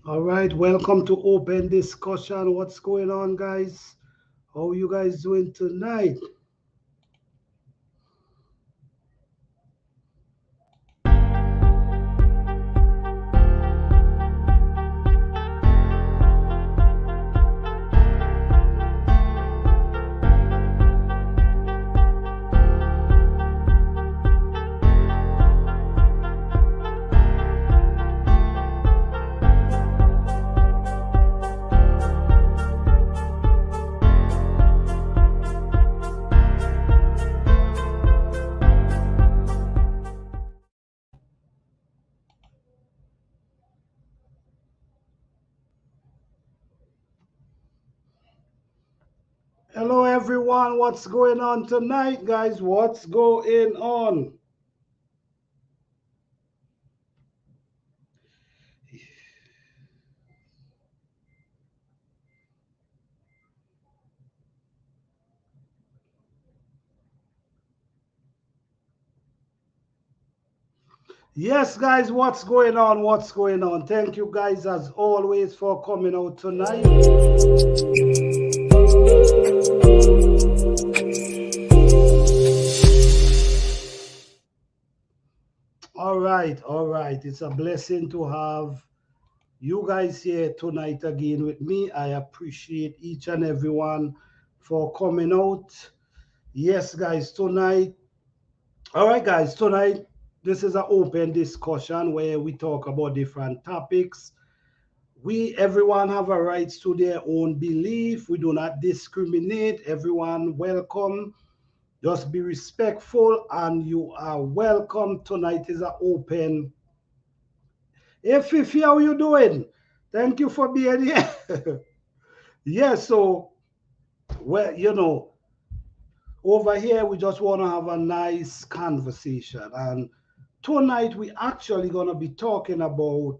All right, welcome to open discussion. What's going on, guys? How you guys doing tonight? Hello, everyone. What's going on tonight, guys? What's going on? Yes, guys, what's going on? What's going on? Thank you, guys, as always, for coming out tonight. All right, all right. It's a blessing to have you guys here tonight again with me. I appreciate each and everyone for coming out. Yes, guys, tonight. All right, guys, tonight this is an open discussion where we talk about different topics. We everyone have a right to their own belief. We do not discriminate. Everyone welcome. Just be respectful and you are welcome. Tonight is an open. Hey Fifi, how you doing? Thank you for being here. Yes, so well, over here we just want to have a nice conversation. And tonight we actually gonna be talking about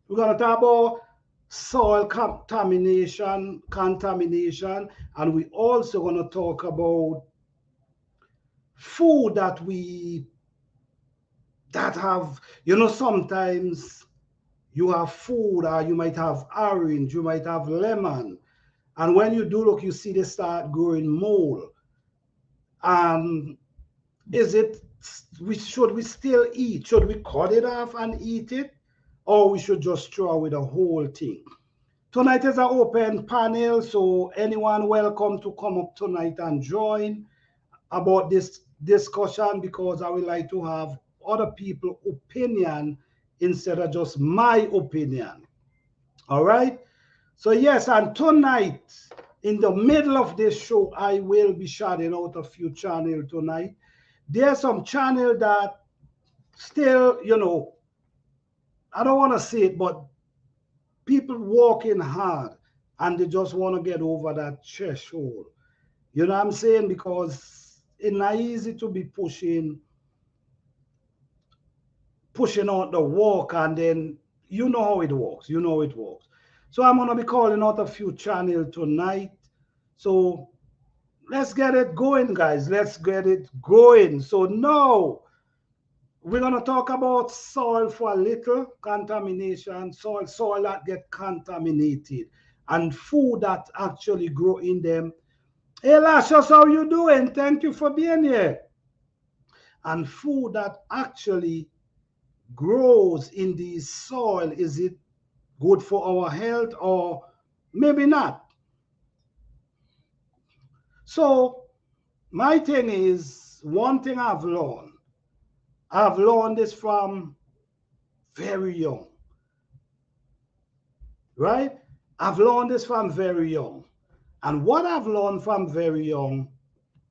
we're gonna talk about soil contamination, and we also gonna talk about food that have sometimes you have food or you might have orange, you might have lemon, and when you do look, you see they start growing mold. Um, is it should we still eat? Should we cut it off and eat it, or we should just throw away the whole thing? Tonight is an open panel, so anyone welcome to come up tonight and join about this discussion because I would like to have other people' opinion instead of just my opinion. All right. So yes, and tonight, in the middle of this show, I will be shouting out a few channels tonight. There's some channel that still, I don't want to say it, but people working hard and they just want to get over that threshold. You know what I'm saying? Because it's not easy to be pushing out the work and then you know how it works. You know it works. So I'm gonna be calling out a few channels tonight. So let's get it going, guys. Let's get it going. So now we're gonna talk about soil for a little contamination, soil that get contaminated, and food that actually grow in them. Hey Lashos, how you doing? Thank you for being here. And food that actually grows in the soil, is it good for our health or maybe not? So my thing is, one thing I've learned this from very young, right? I've learned this from very young. And what I've learned from very young,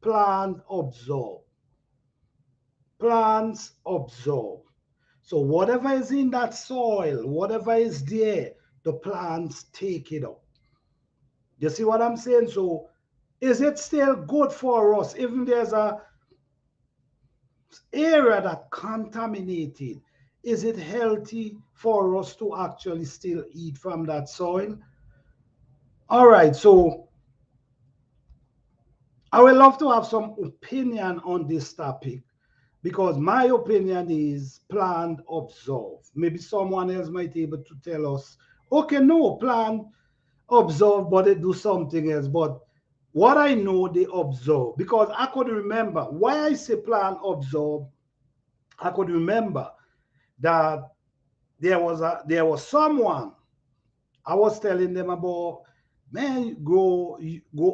plant absorb. Plants absorb. So whatever is in that soil, whatever is there, the plants take it up. You see what I'm saying? So is it still good for us? Even there's a area that contaminated, is it healthy for us to actually still eat from that soil? All right, so I would love to have some opinion on this topic because my opinion is plant, observe. Maybe someone else might be able to tell us, okay, no, plant, observe, but they do something else. But what I know, they observe. Because I could remember why I say plant, observe. I could remember that there was someone I was telling them about, man, go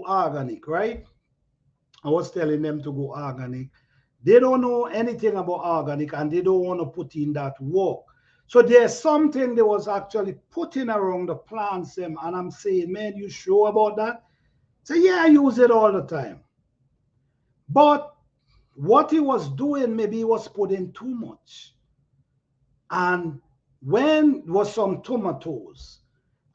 organic, right? I was telling them to go organic. They don't know anything about organic and they don't want to put in that work. So there's something they was actually putting around the plants them, and I'm saying, man, you sure about that? So yeah, I use it all the time. But what he was doing, maybe he was putting too much. And when was some tomatoes,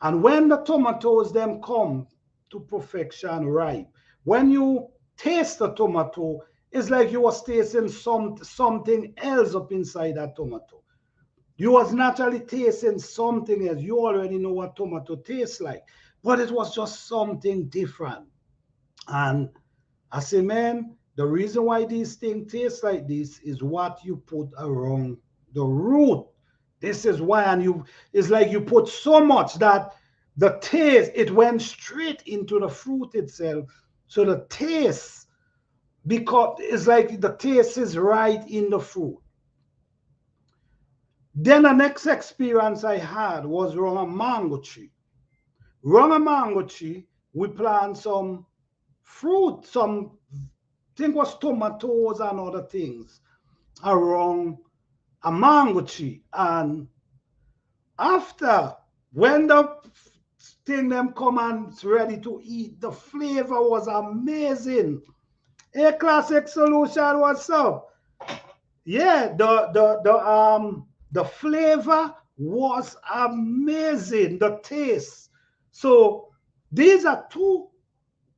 and when the tomatoes them come to perfection ripe, when you taste the tomato, it's like you was tasting something else up inside that tomato. You was naturally tasting something else. You already know what tomato tastes like, but it was just something different. And I say, man, the reason why these things taste like this is what you put around the root. This is why, and it's like you put so much that the taste, it went straight into the fruit itself. So the taste, because it's like the taste is right in the fruit. Then the next experience I had was around a mango tree. Around a mango tree, we plant some fruit, some think was tomatoes and other things around a mango tree. And after, when the thing them come and it's ready to eat, the flavor was amazing. A classic solution, what's up? Yeah, the flavor was amazing, the taste. So these are two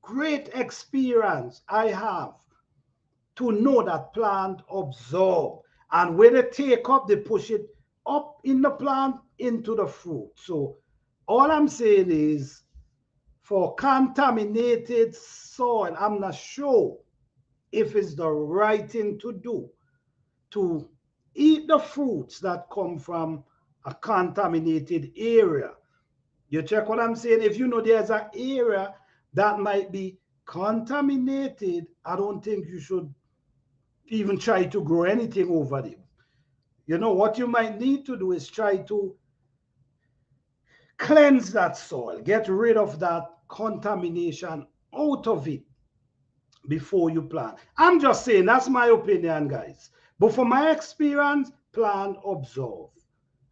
great experience I have to know that plant absorb. And when they take up, they push it up in the plant into the fruit. So all I'm saying is for contaminated soil, I'm not sure if it's the right thing to do to eat the fruits that come from a contaminated area. You check what I'm saying? If you know there's an area that might be contaminated, I don't think you should even try to grow anything over there. You know, what you might need to do is try to cleanse that soil, get rid of that contamination out of it before you plant. I'm just saying, that's my opinion, guys. But from my experience, plant, observe.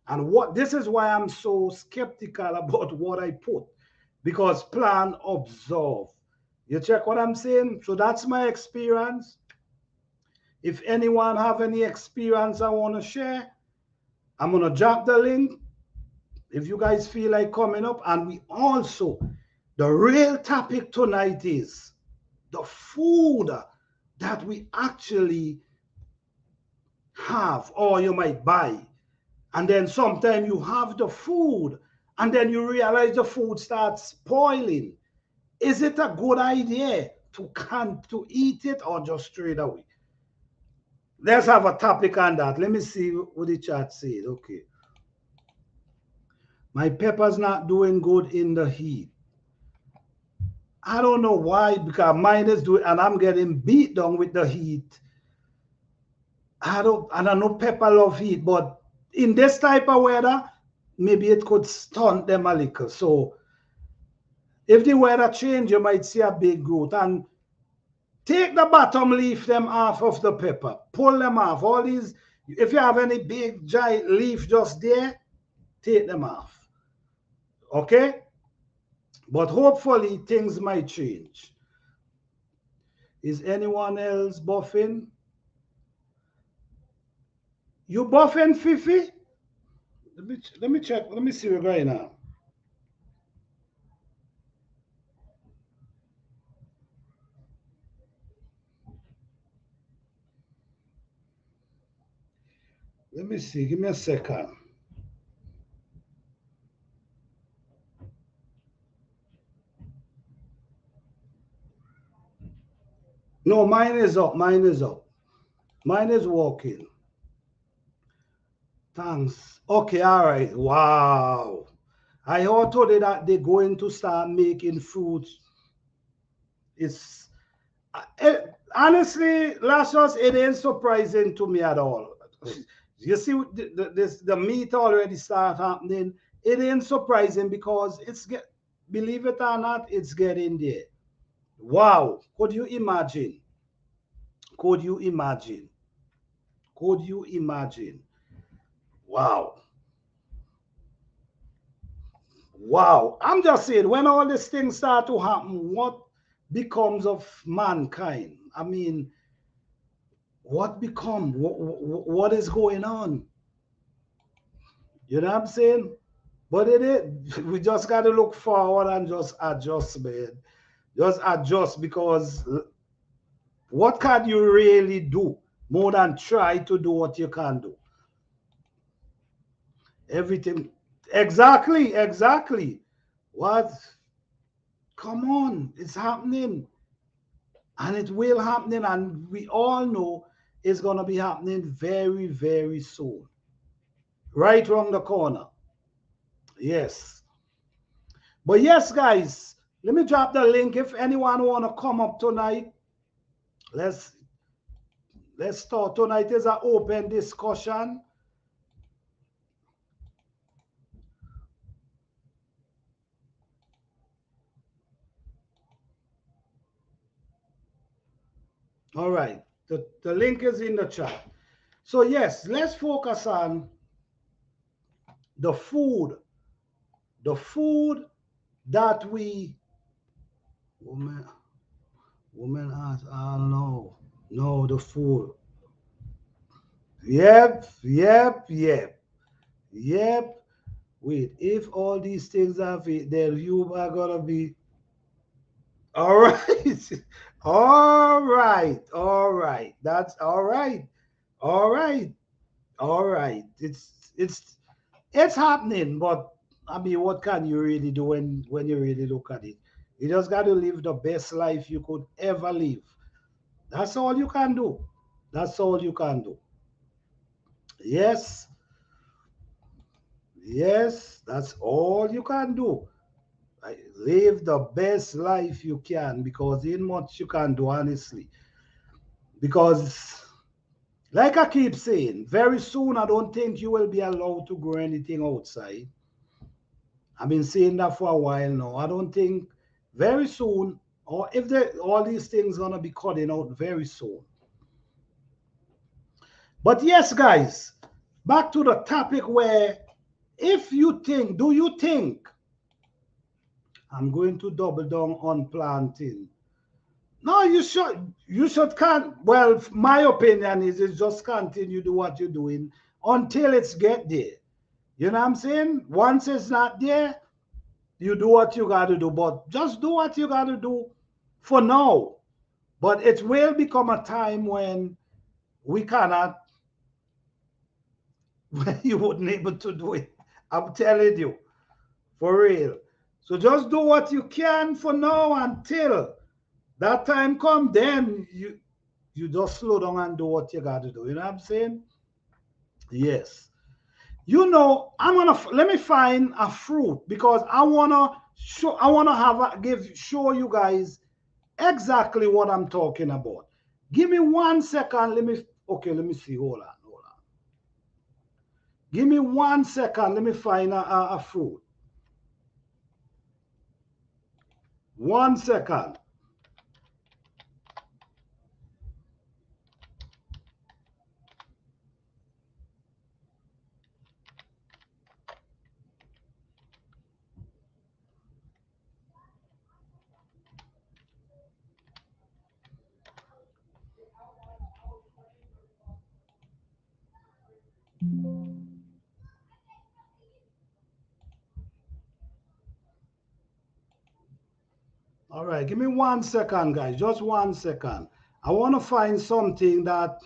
And what this is why I'm so skeptical about what I put, because plant, observe. You check what I'm saying? So that's my experience. If anyone have any experience I want to share, I'm going to drop the link if you guys feel like coming up. And we also, the real topic tonight is the food that we actually have or you might buy. And then sometimes you have the food and then you realize the food starts spoiling. Is it a good idea to eat it or just straight away? Let's have a topic on that. Let me see what the chat said. Okay. My pepper's not doing good in the heat. I don't know why, because mine is doing, and I'm getting beat down with the heat. I don't know pepper love heat, but in this type of weather, maybe it could stunt them a little. So if the weather change, you might see a big growth. And take the bottom leaf them off of the pepper. Pull them off. All these, if you have any big giant leaf just there, take them off. Okay? But hopefully things might change. Is anyone else buffing? You buffing, Fifi? Let me check. Let me see what's going on. Let me see. Give me a second. No, mine is up. Mine is up. Mine is working. Thanks. Okay, all right. Wow. I heard today that they're going to start making fruits. It's honestly, Lassos, it ain't surprising to me at all. You see, the meat already start happening. It ain't surprising because believe it or not, it's getting there. Wow. Could you imagine? Could you imagine? Could you imagine? Wow. Wow. I'm just saying, when all these things start to happen, what becomes of mankind? I mean, what become? What is going on? You know what I'm saying? But it is, we just got to look forward and just adjust, man. Just adjust because what can you really do more than try to do what you can do? Everything. Exactly, exactly. What? Come on, it's happening. And it will happening, and we all know it's gonna be happening very, very soon. Right around the corner. Yes. But yes, guys, let me drop the link. If anyone wanna come up tonight, let's let's start. Tonight is an open discussion. All right. The link is in the chat. So yes, let's focus on the food. The food that we woman woman has no. No, the food. Yep, yep, yep, yep. Wait, if all these things are fit, then you are gonna be all right. All right, all right. That's all right. All right, all right. It's happening, but I mean, what can you really do when you really look at it? You just got to live the best life you could ever live. That's all you can do. That's all you can do. Yes, yes, that's all you can do. Live the best life you can because in much you can do, honestly. Because, like I keep saying, very soon I don't think you will be allowed to grow anything outside. I've been saying that for a while now. I don't think very soon, or if all these things gonna be cutting out very soon. But yes, guys, back to the topic where if you think, do you think I'm going to double down on planting? No, you should can't. Well, my opinion is just continue do what you're doing until it's get there. You know what I'm saying? Once it's not there, you do what you got to do. But just do what you got to do for now. But it will become a time when we cannot, when you wouldn't able to do it. I'm telling you, for real. So just do what you can for now until that time come. Then you just slow down and do what you got to do. You know what I'm saying? Yes. You know, let me find a fruit because I wanna show you guys exactly what I'm talking about. Give me 1 second. Let me see. Hold on. Give me 1 second. Let me find a fruit. 1 second. All right, give me 1 second, guys. Just 1 second. I want to find something that.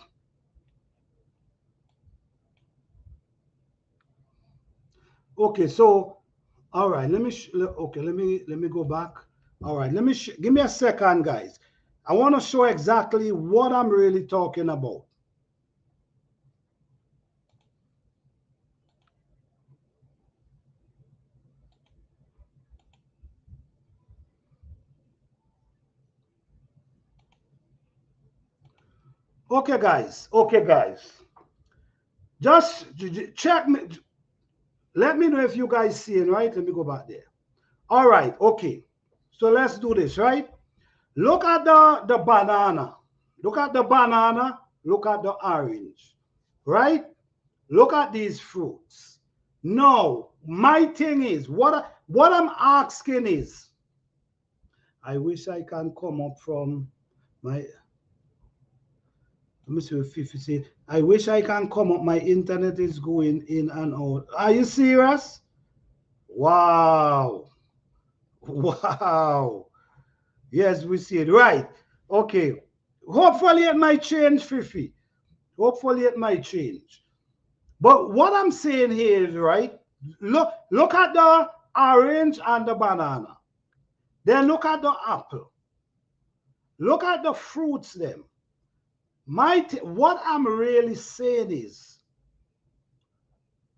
Okay, so all right. Okay. Let me go back. All right. Give me a second, guys. I want to show exactly what I'm really talking about. Okay, guys. Okay, guys. Just check me. Let me know if you guys see it, right? Let me go back there. All right. Okay. So let's do this, right? Look at the banana. Look at the banana. Look at the orange, right? Look at these fruits. No, my thing is what I'm asking is, I wish I can come up from my. Let me see if you see. I wish I can come up. My internet is going in and out. Are you serious? Wow. Wow. Yes, we see it. Right. Okay. Hopefully it might change, Fifi. Hopefully it might change. But what I'm saying here is, right, look at the orange and the banana. Then look at the apple. Look at the fruits them. What I'm really saying is,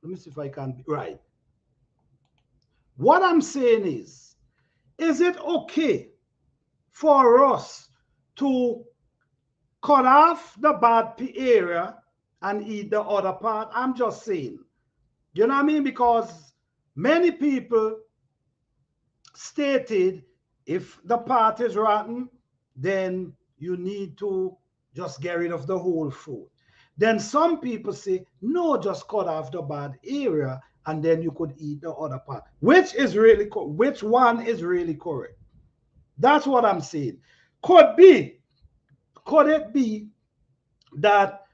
let me see if I can be right. What I'm saying is it okay for us to cut off the bad area and eat the other part? I'm just saying. You know what I mean? Because many people stated if the part is rotten, then you need to just get rid of the whole fruit. Then some people say, no, just cut off the bad area and then you could eat the other part. Which one is really correct? That's what I'm saying. Could be, could it be that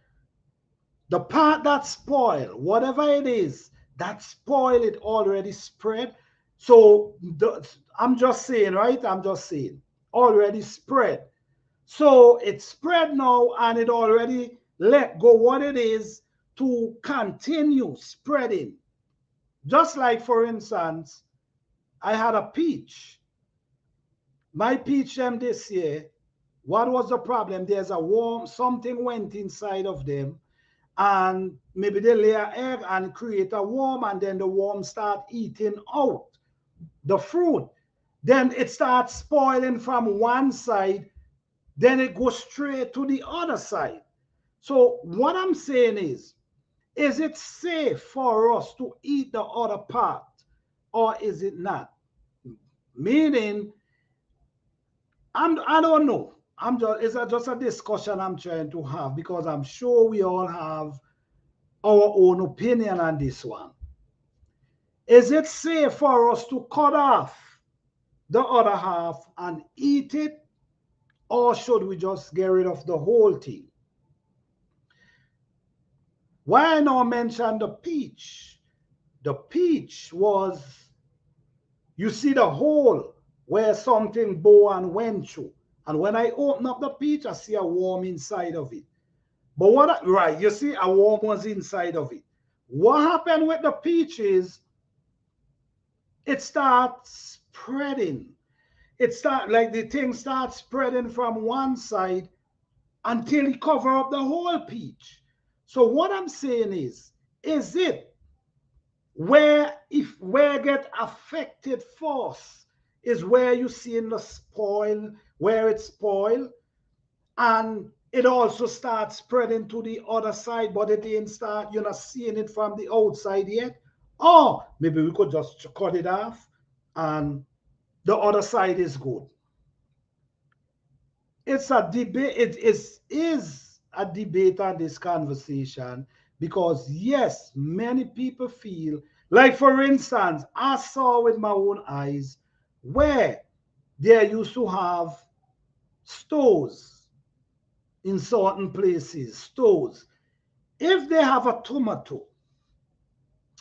the part that spoiled, whatever it is, that spoiled it already spread. So I'm just saying, right? I'm just saying, already spread. So it spread now and it already let go what it is to continue spreading. Just like, for instance, I had a peach. My peach them this year, what was the problem? There's a worm, something went inside of them and maybe they lay an egg and create a worm and then the worm start eating out the fruit. Then it starts spoiling from one side, then it goes straight to the other side. So what I'm saying is it safe for us to eat the other part or is it not? Meaning, I don't know. It's just a discussion I'm trying to have because I'm sure we all have our own opinion on this one. Is it safe for us to cut off the other half and eat it, or should we just get rid of the whole thing? Why I now mention the peach? The peach was, you see the hole where something bow and went through. And when I open up the peach, I see a worm inside of it. But right, you see a worm was inside of it. What happened with the peach is it starts spreading. It start like the thing starts spreading from one side until it cover up the whole peach. So what I'm saying is it where get affected first is where you see in the spoil, where it's spoiled, and it also starts spreading to the other side, but it ain't start, you're not seeing it from the outside yet. Or maybe we could just cut it off and the other side is good. It's a debate. Is a debate on this conversation because yes, many people feel like, for instance, I saw with my own eyes where they used to have stores in certain places, stores. If they have a tomato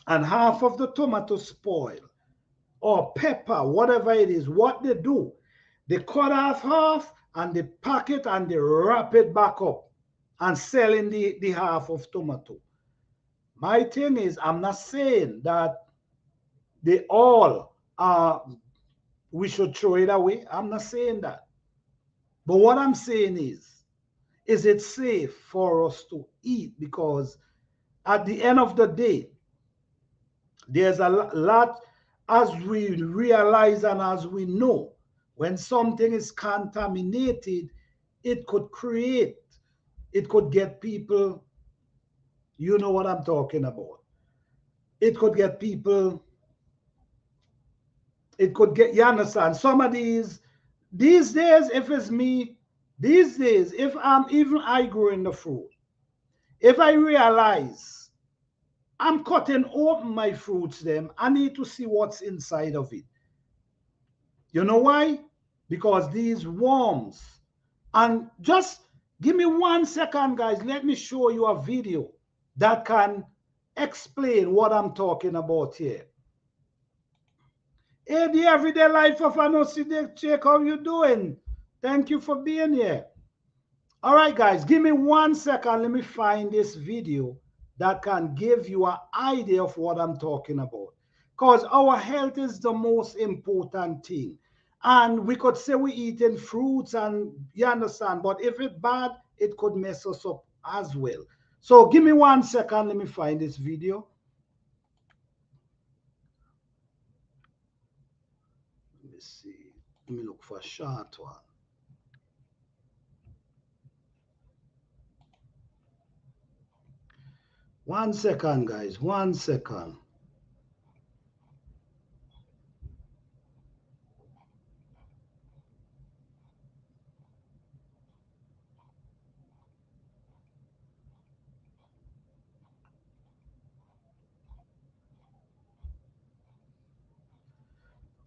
and half of the tomato spoil, or pepper, whatever it is, what they do, they cut off half and they pack it and they wrap it back up and sell in the half of tomato. My thing is, I'm not saying that they all are, we should throw it away. I'm not saying that. But what I'm saying is it safe for us to eat? Because at the end of the day, there's a lot, as we realize and as we know, when something is contaminated, it could create It could get people, you know what I'm talking about. It could get people, it could get, you understand? Some of these days, if it's me, these days, if I'm even I growing the fruit, if I realize I'm cutting open my fruits, them, I need to see what's inside of it. You know why? Because these worms, and just give me 1 second, guys. Let me show you a video that can explain what I'm talking about here. Hey, the everyday life of an OCD check, how you doing? Thank you for being here. All right, guys, give me 1 second. Let me find this video that can give you an idea of what I'm talking about. Because our health is the most important thing. And we could say we're eating fruits and you understand, but if it's bad, it could mess us up as well. So give me 1 second. Let me find this video. Let me see. Let me look for a short one. 1 second, guys. 1 second.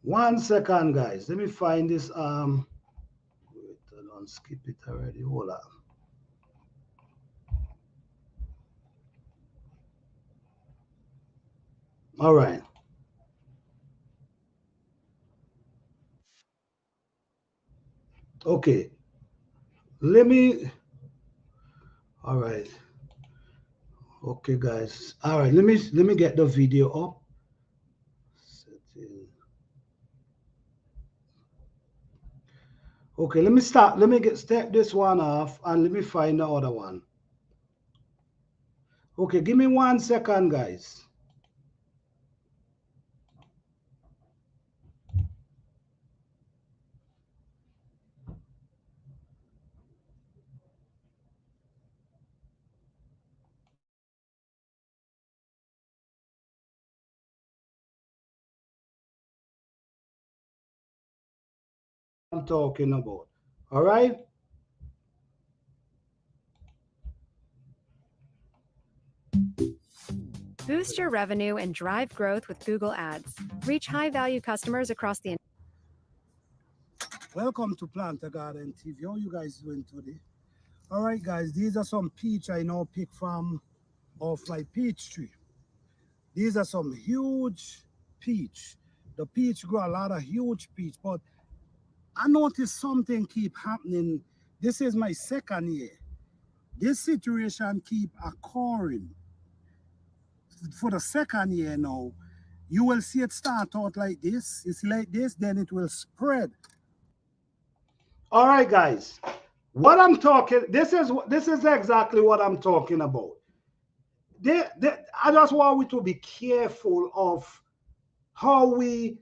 One second, guys. Let me find this. Wait, I don't skip it already. Hold on. All right. Okay. Let me. All right. Okay, guys. All right. Let me get the video up. Okay. Let me start. Let me get step this one off and let me find the other one. Okay. Give me 1 second, guys. I'm talking about. All right. Boost your revenue and drive growth with Google Ads. Reach high-value customers across the. Welcome to Plant a Garden TV. How you guys doing today? All right, guys. These are some peach I now pick from off my peach tree. These are some huge peach. The peach grow a lot of huge peach, but I noticed something keep happening. This is my second year. This situation keep occurring. For the second year now, you will see it start out like this. It's like this, then it will spread. All right, guys. What I'm talking, this is exactly what I'm talking about. I just want we to be careful of how we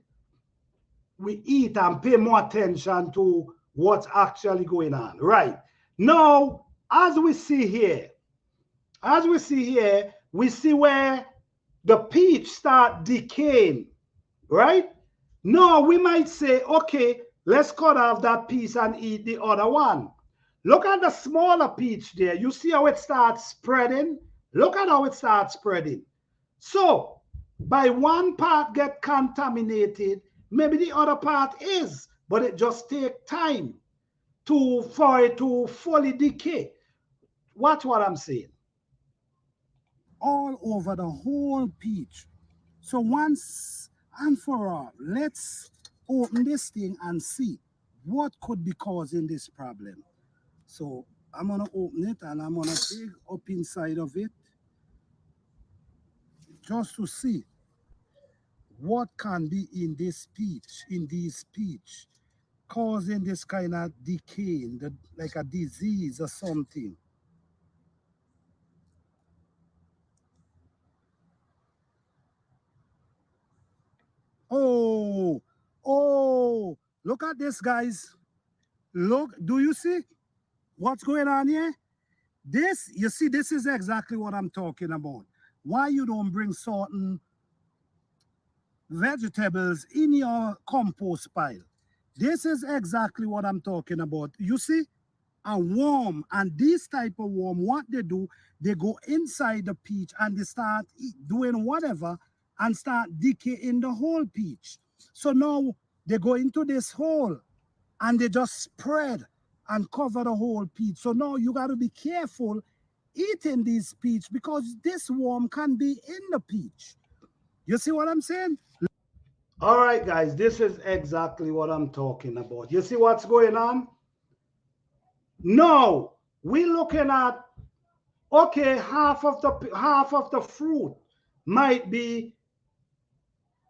eat and pay more attention to what's actually going on. Right. Now, as we see here, we see where the peach start decaying, right? Now, we might say, okay, let's cut off that piece and eat the other one. Look at the smaller peach there. You see how it starts spreading? Look at how it starts spreading. So, by one part get contaminated, maybe the other part is, but it just take time for it to fully decay. Watch what I'm saying. All over the whole peach. So once and for all, let's open this thing and see what could be causing this problem. So I'm gonna open it and I'm gonna dig up inside of it just to see what can be in this peach, in these peach, causing this kind of decay, like a disease or something. Oh, oh, look at this, guys. Look, do you see what's going on here? This, you see, this is exactly what I'm talking about. Why you don't bring certain vegetables in your compost pile. This is exactly what I'm talking about. You see, a worm, and this type of worm, what they do, they go inside the peach and they start doing whatever and start decaying the whole peach. So now they go into this hole and they just spread and cover the whole peach. So now you got to be careful eating these peach because this worm can be in the peach. You see what I'm saying? All right, guys, this is exactly what I'm talking about. You see what's going on? No, we're looking at, okay, half of the fruit might be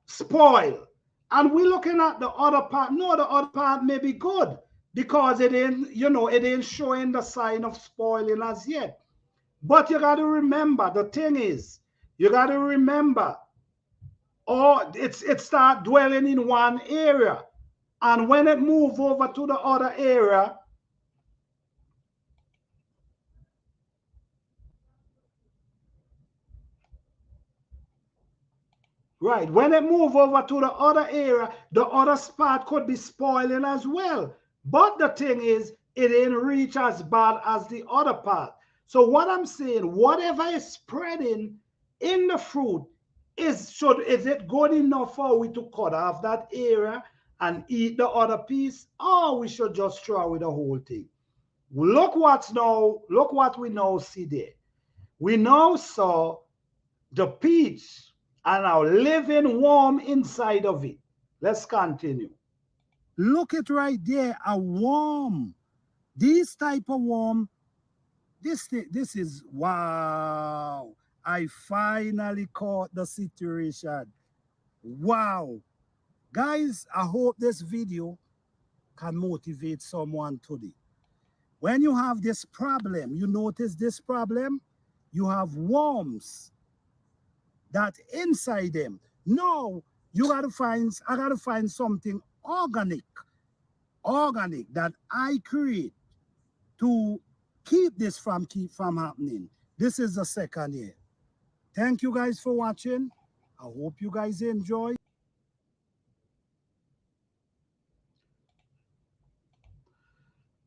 spoiled, and we're looking at the other part. No, the other part may be good because it ain't, you know, it ain't showing the sign of spoiling as yet. But you got to remember, the thing is, you got to remember, or it start dwelling in one area, and when it move over to the other area, right, when it move over to the other area, the other spot could be spoiling as well. But the thing is, it ain't reach as bad as the other part. So what I'm saying, whatever is spreading in the fruit, is it good enough for we to cut off that area and eat the other piece, or we should just throw away the whole thing? Look what we now see there. We now saw the peach and now living warm inside of it. Let's continue. Look at right there, a worm. This type of worm, this is, wow. I finally caught the situation. Wow. Guys, I hope this video can motivate someone today. When you have this problem, you notice this problem, you have worms that inside them. No, I gotta find something organic that I create to keep this from happening. This is the second year. Thank you guys for watching. I hope you guys enjoy.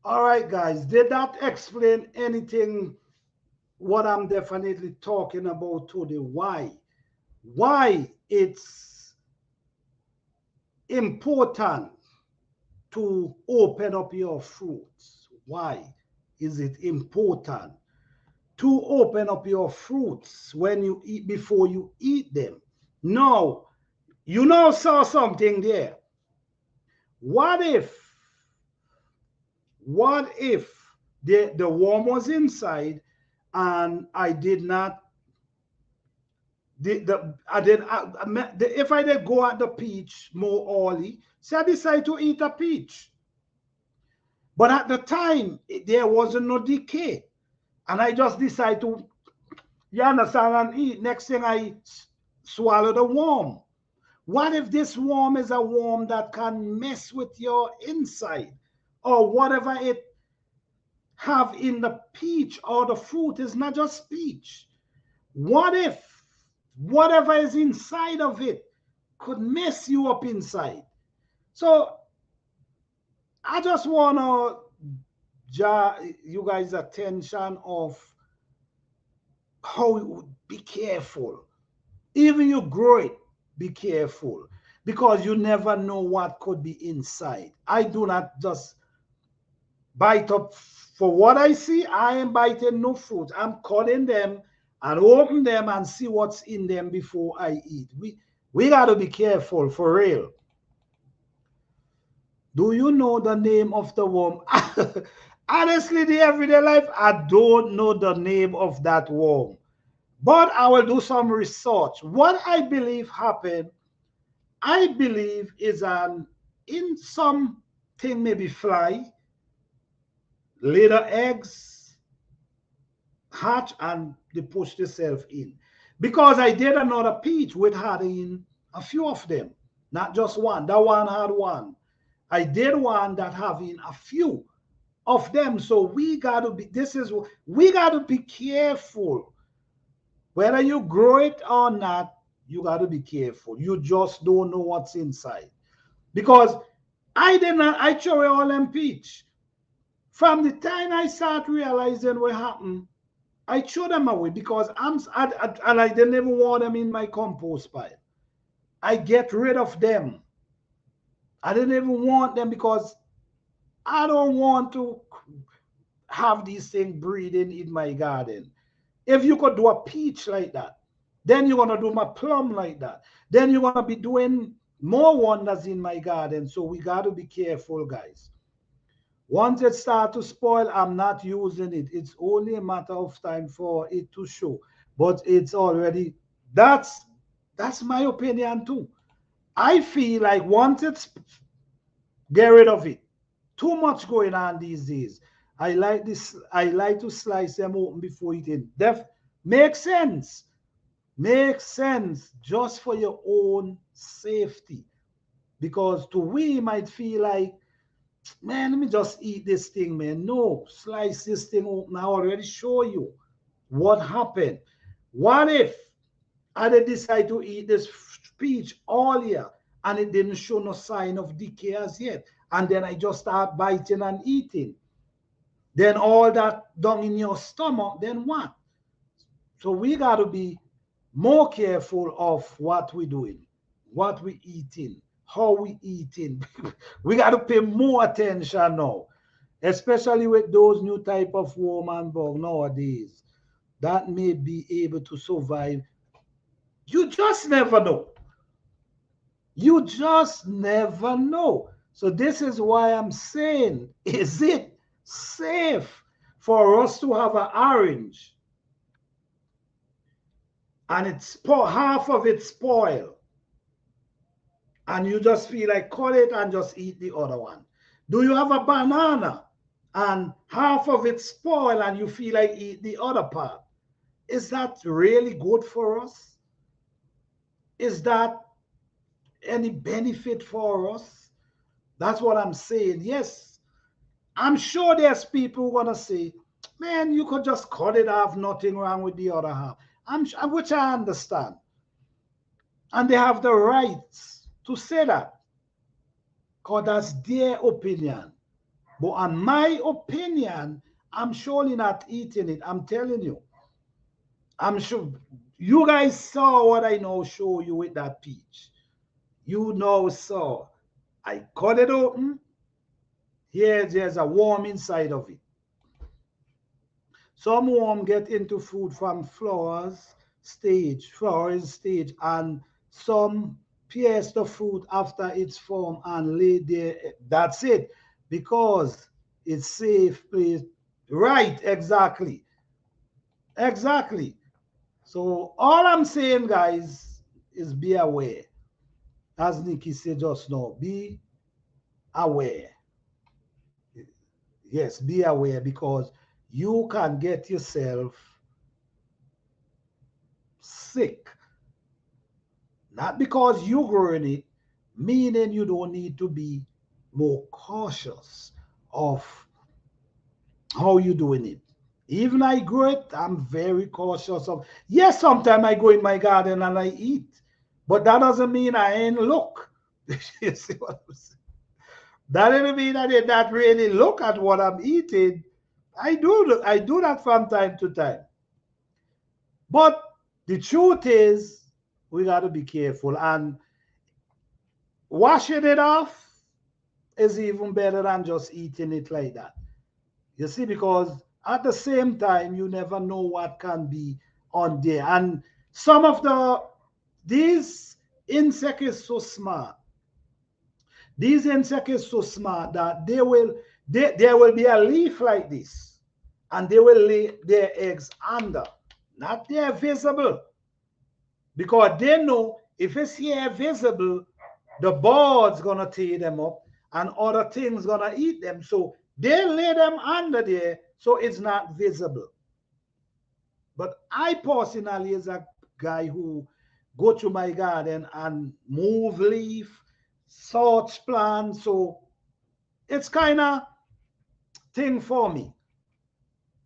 All right, guys, did that explain anything what I'm definitely talking about today? Why it's important to open up your fruits? Why is it important to open up your fruits when you eat, before you eat them? No, you now saw something there. What if the worm was inside and I did not, if I did go at the peach more early, say I decide to eat a peach, but at the time there wasn't no decay, and I just decide to, you understand, and eat. Next thing I swallow the worm. What if this worm is a worm that can mess with your inside, or whatever it have in the peach or the fruit is not just peach? What if whatever is inside of it could mess you up inside? So I just want to draw you guys' attention of how, be careful. Even you grow it, be careful, because you never know what could be inside. I do not just bite up. For what I see, I am biting no fruit. I'm cutting them and open them and see what's in them before I eat. We got to be careful, for real. Do you know the name of the worm? Honestly, the everyday life, I don't know the name of that worm. But I will do some research. What I believe happened, I believe is in something, maybe fly, lay the eggs, hatch, and they push themselves in. Because I did another peach with had in a few of them, not just one. That one had one. I did one that having a few. of them. So we got to be, this is, we got to be careful. Whether you grow it or not, you got to be careful. You just don't know what's inside. Because I did not, I throw away all them peach. From the time I start realizing what happened, I throw them away because and I didn't even want them in my compost pile. I get rid of them. I didn't even want them because I don't want to have these things breeding in my garden. If you could do a peach like that, then you're gonna do my plum like that. Then you're gonna be doing more wonders in my garden. So we gotta be careful, guys. Once it starts to spoil, I'm not using it. It's only a matter of time for it to show. But it's already, that's that's my opinion too. I feel like once it's, get rid of it. Too much going on these days. I like this. I like to slice them open before eating. Def makes sense. Makes sense just for your own safety. Because to we might feel like, man, let me just eat this thing, man. No, slice this thing open. I already show you what happened. What if I did decide to eat this peach all year and it didn't show no sign of decay as yet? And then I just start biting and eating. Then all that down in your stomach, then what? So we got to be more careful of what we're doing, what we eating, how we eating. We got to pay more attention now, especially with those new type of worm and bug nowadays that may be able to survive. You just never know. You just never know. So this is why I'm saying, is it safe for us to have an orange and it's half of it spoiled and you just feel like cut it and just eat the other one? Do you have a banana and half of it spoiled and you feel like eat the other part? Is that really good for us? Is that any benefit for us? That's what I'm saying. Yes, I'm sure there's people who want to say, man, you could just cut it off, nothing wrong with the other half. Which I understand. And they have the rights to say that, because that's their opinion. But on my opinion, I'm surely not eating it. I'm telling you. I'm sure you guys saw what I now show you with that peach. You know saw. I cut it open. Here, there's a worm inside of it. Some worm get into food from flowering stage, and some pierce the fruit after it's formed and lay there. That's it, because it's safe place. Right, exactly, exactly. So all I'm saying, guys, is be aware. As Nikki said just now, be aware. Yes, be aware, because you can get yourself sick. Not because you're growing it, meaning you don't need to be more cautious of how you're doing it. Even I grow it, I'm very cautious of. Yes, sometimes I go in my garden and I eat, but that doesn't mean I ain't look. You see what I'm saying? That doesn't mean I did not really look at what I'm eating. I do that from time to time. But the truth is, we got to be careful. And washing it off is even better than just eating it like that. You see, because at the same time, you never know what can be on there. And some of these insects is so smart. These insects is so smart that there will be a leaf like this, and they will lay their eggs under. Not there visible, because they know if it's here visible, the bird's gonna tear them up and other things gonna eat them. So they lay them under there so it's not visible. But I personally, as a guy who go to my garden and move leaf, sort plant, so it's kind of, thing for me.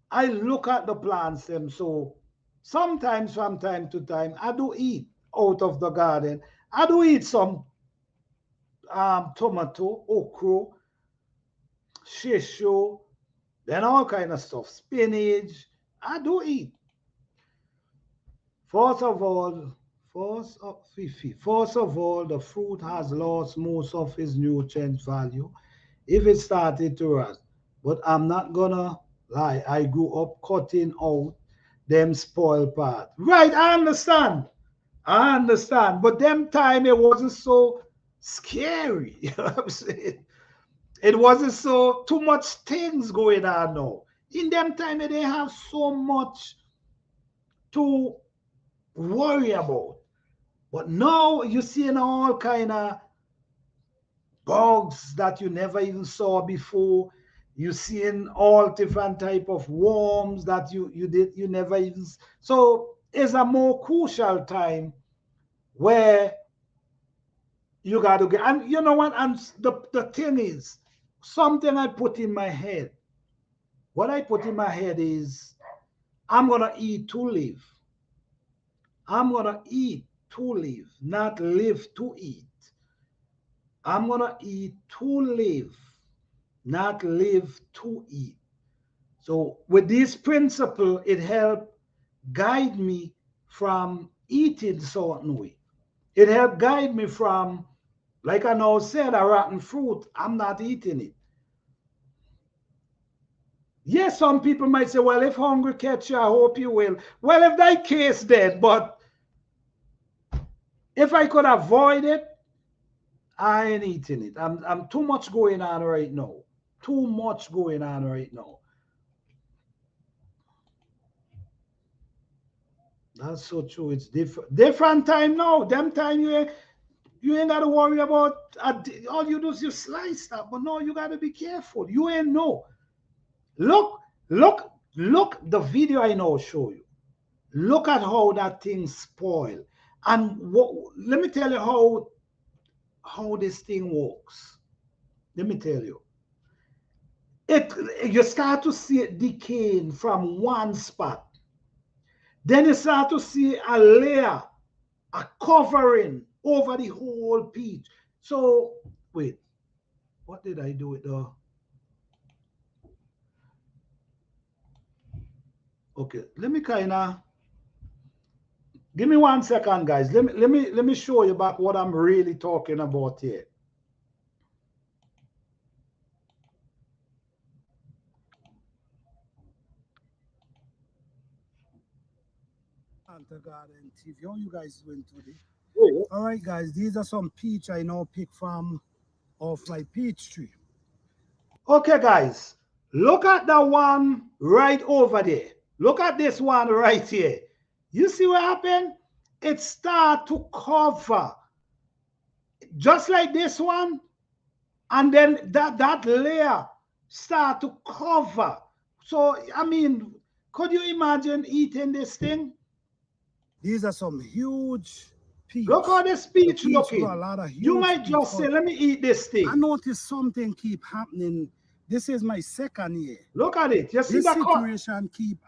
I look at the plants them. So sometimes from time to time, I do eat out of the garden. I do eat some tomato, okra, shisho, then all kind of stuff, spinach. I do eat. First of all, first of all, the fruit has lost most of its nutrient value if it started to rot. But I'm not gonna lie, I grew up cutting out them spoiled part. Right, I understand. I understand. But them time it wasn't so scary. You know what I'm saying? It wasn't so too much things going on now. In them time, they have so much to worry about. But now you see all kind of bugs that you never even saw before. You seeing all different type of worms that you never even. So it's a more crucial time where you got to get. And you know what? And the thing is, something I put in my head. What I put in my head is, I'm gonna eat to live. I'm gonna eat to live, not live to eat. I'm gonna eat to live, not live to eat. So with this principle, it helped guide me from eating certain way. It helped guide me from, like I now said, a rotten fruit, I'm not eating it. Yes, some people might say, well, if hungry catch you, I hope you will. Well, if that case dead, but if I could avoid it, I ain't eating it. I'm too much going on right now. Too much going on right now. That's so true. It's different time now. Them time you ain't gotta worry about all you do is you slice stuff. But no, you gotta be careful. You ain't know. Look, look the video I now show you. Look at how that thing spoil. And let me tell you how this thing works. Let me tell you. It you start to see it decaying from one spot. Then you start to see a layer, a covering over the whole peach. So wait, what did I do with the? Okay, let me kind of give me 1 second, guys. Let me show you back what I'm really talking about here. Garden TV. How you guys doing today? All right, guys. These are some peach I now pick from off my peach tree. Okay, guys. Look at the one right over there. Look at this one right here. You see what happened? It start to cover just like this one, and then that layer start to cover. So I mean, could you imagine eating this thing? These are some huge peach. Look how this peach looking. A lot of you might just say, let me eat this thing. I noticed something keep happening. This is my second year. Look at it. You see this situation keep.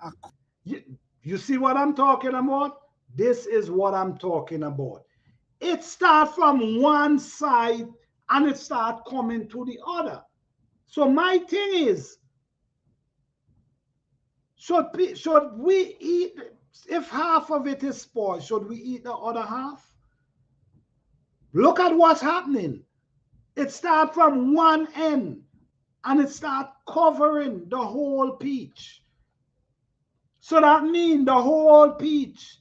You see what I'm talking about? This is what I'm talking about. It starts from one side and it starts coming to the other. So my thing is, should we eat, if half of it is spoiled, should we eat the other half? Look at what's happening. It starts from one end and it starts covering the whole peach. So that means the whole peach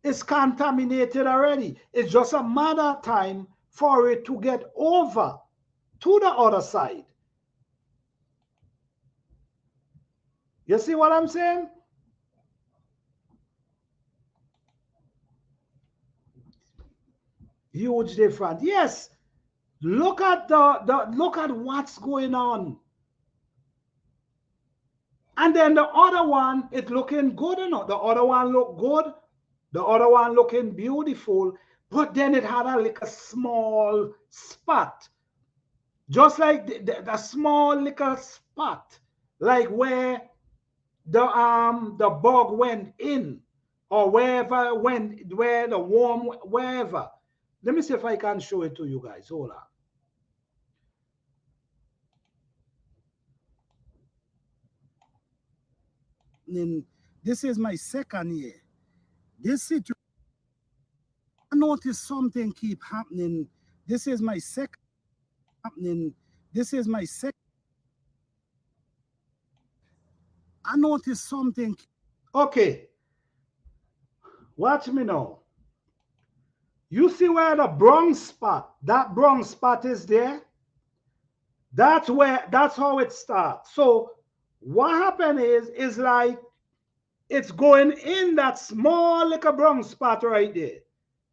is contaminated already. It's just a matter of time for it to get over to the other side. You see what I'm saying? Huge difference. Yes. Look at look at what's going on. And then the other one, it looking good enough. The other one look good. The other one looking beautiful. But then it had a small spot. Just like the small little spot like where the bug went in, or wherever went, where the worm, wherever. Let me see if I can show it to you guys. Hold on. This is my second year. This situation, I noticed something keep happening. This is my second happening. This is my second. I noticed something. Okay, watch me now. You see where the brown spot, that brown spot is there? That's where, that's how it starts. So what happened is like it's going in that small little brown spot right there.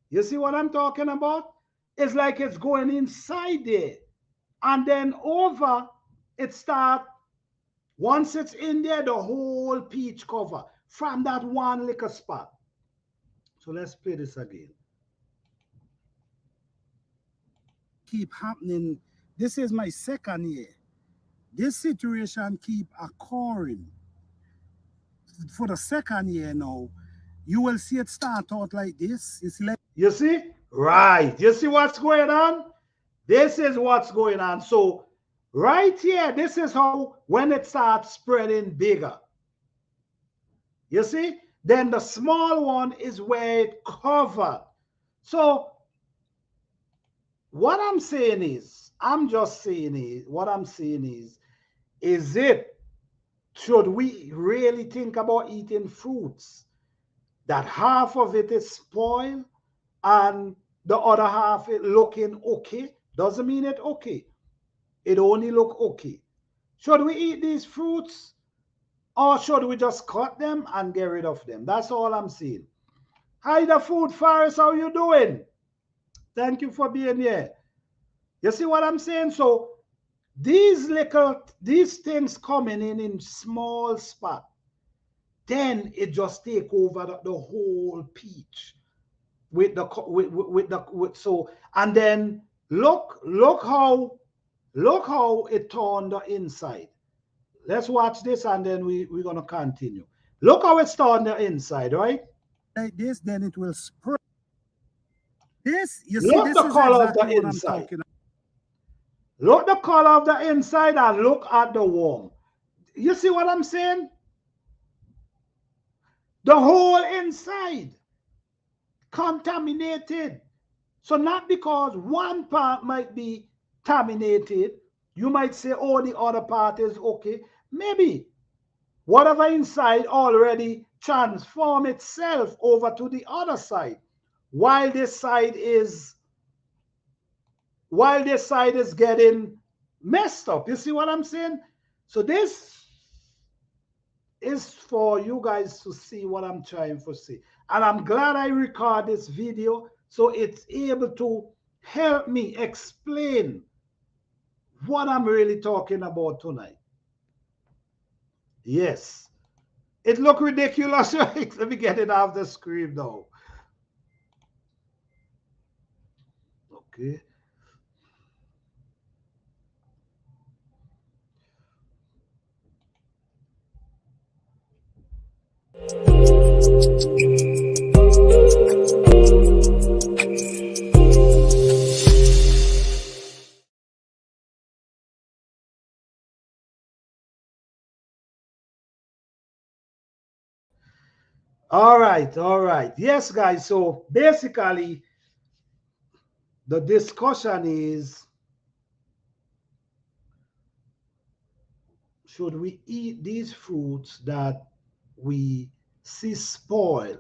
You see what I'm talking about? It's like it's going inside there. And then over, it start, once it's in there, the whole peach cover from that one little spot. So let's play this again. Keep happening. This is my second year. This situation keep occurring. For the second year now, you will see it start out like this. You see? Right. You see what's going on? This is what's going on. So right here, this is how when it starts spreading bigger. You see? Then the small one is where it covered. So what I'm saying is, I'm just saying is, what I'm saying is it, should we really think about eating fruits that half of it is spoiled and the other half is looking okay? Doesn't mean it okay. It only look okay. Should we eat these fruits, or should we just cut them and get rid of them? That's all I'm saying. Hi, the food forest, how you doing? Thank you for being here. You see what I'm saying? So these things coming in small spot, then it just take over the whole peach with the so, and then look how it turned the inside. Let's watch this and then we're gonna continue. Look how it's turned the inside, right? Like this, then it will spread. This, you see, this is color exactly of the what inside. I'm talking about. Look the color of the inside and look at the worm. You see what I'm saying? The whole inside contaminated. So not because one part might be contaminated, you might say, oh, the other part is okay. Maybe whatever inside already transform itself over to the other side, while this side is getting messed up. You see what I'm saying? So this is for you guys to see what I'm trying to say. And I'm glad I record this video so it's able to help me explain what I'm really talking about tonight. Yes. It look ridiculous, right? Let me get it off the screen now. Okay. All right, all right. Yes, guys. So basically, the discussion is, should we eat these fruits that we see spoil?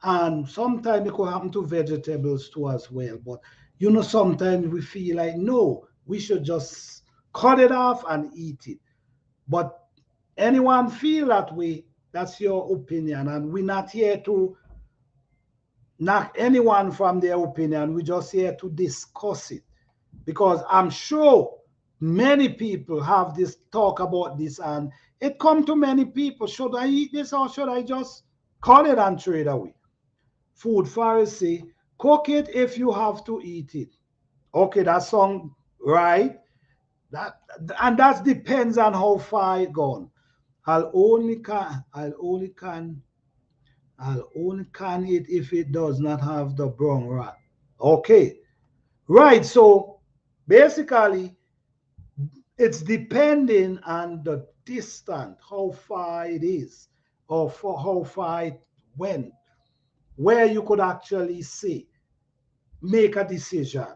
And sometimes it could happen to vegetables too as well. But you know, sometimes we feel like, no, we should just cut it off and eat it. But anyone feel that way, that's your opinion. And we're not here to knock anyone from their opinion. We're just here to discuss it. Because I'm sure many people have this talk about this, and it come to many people. Should I eat this or should I just cut it and throw it away? Food Pharisee, cook it if you have to eat it. Okay, that sound right. That, and that depends on how far it gone. I'll only can it if it does not have the brown rat. Okay. Right. So basically, it's depending on the distance, how far it is, or for how far it went, where you could actually see, make a decision.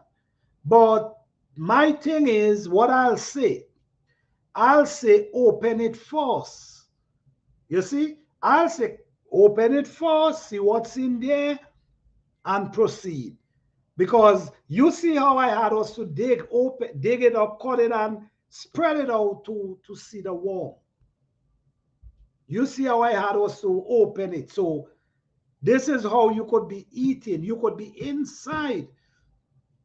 But my thing is, what I'll say open it first. You see, I'll say open it first, see what's in there, and proceed. Because you see how I had us to dig it up, cut it, and spread it out to see the worm. You see how I had us to open it. So this is how you could be eating. You could be inside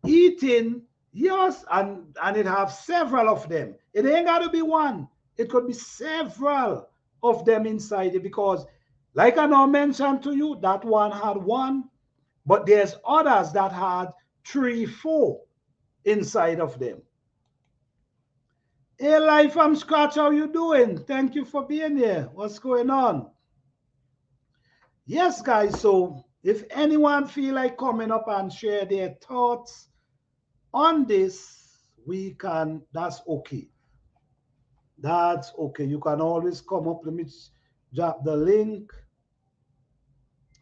eating, yes, and it have several of them. It ain't got to be one. It could be several of them inside it because, like I now mentioned to you, that one had one, but there's others that had three, four inside of them. Hey, life from scratch, how you doing? Thank you for being here. What's going on? Yes, guys. So if anyone feel like coming up and share their thoughts on this, we can. That's okay. That's okay. You can always come up. Let me drop the link.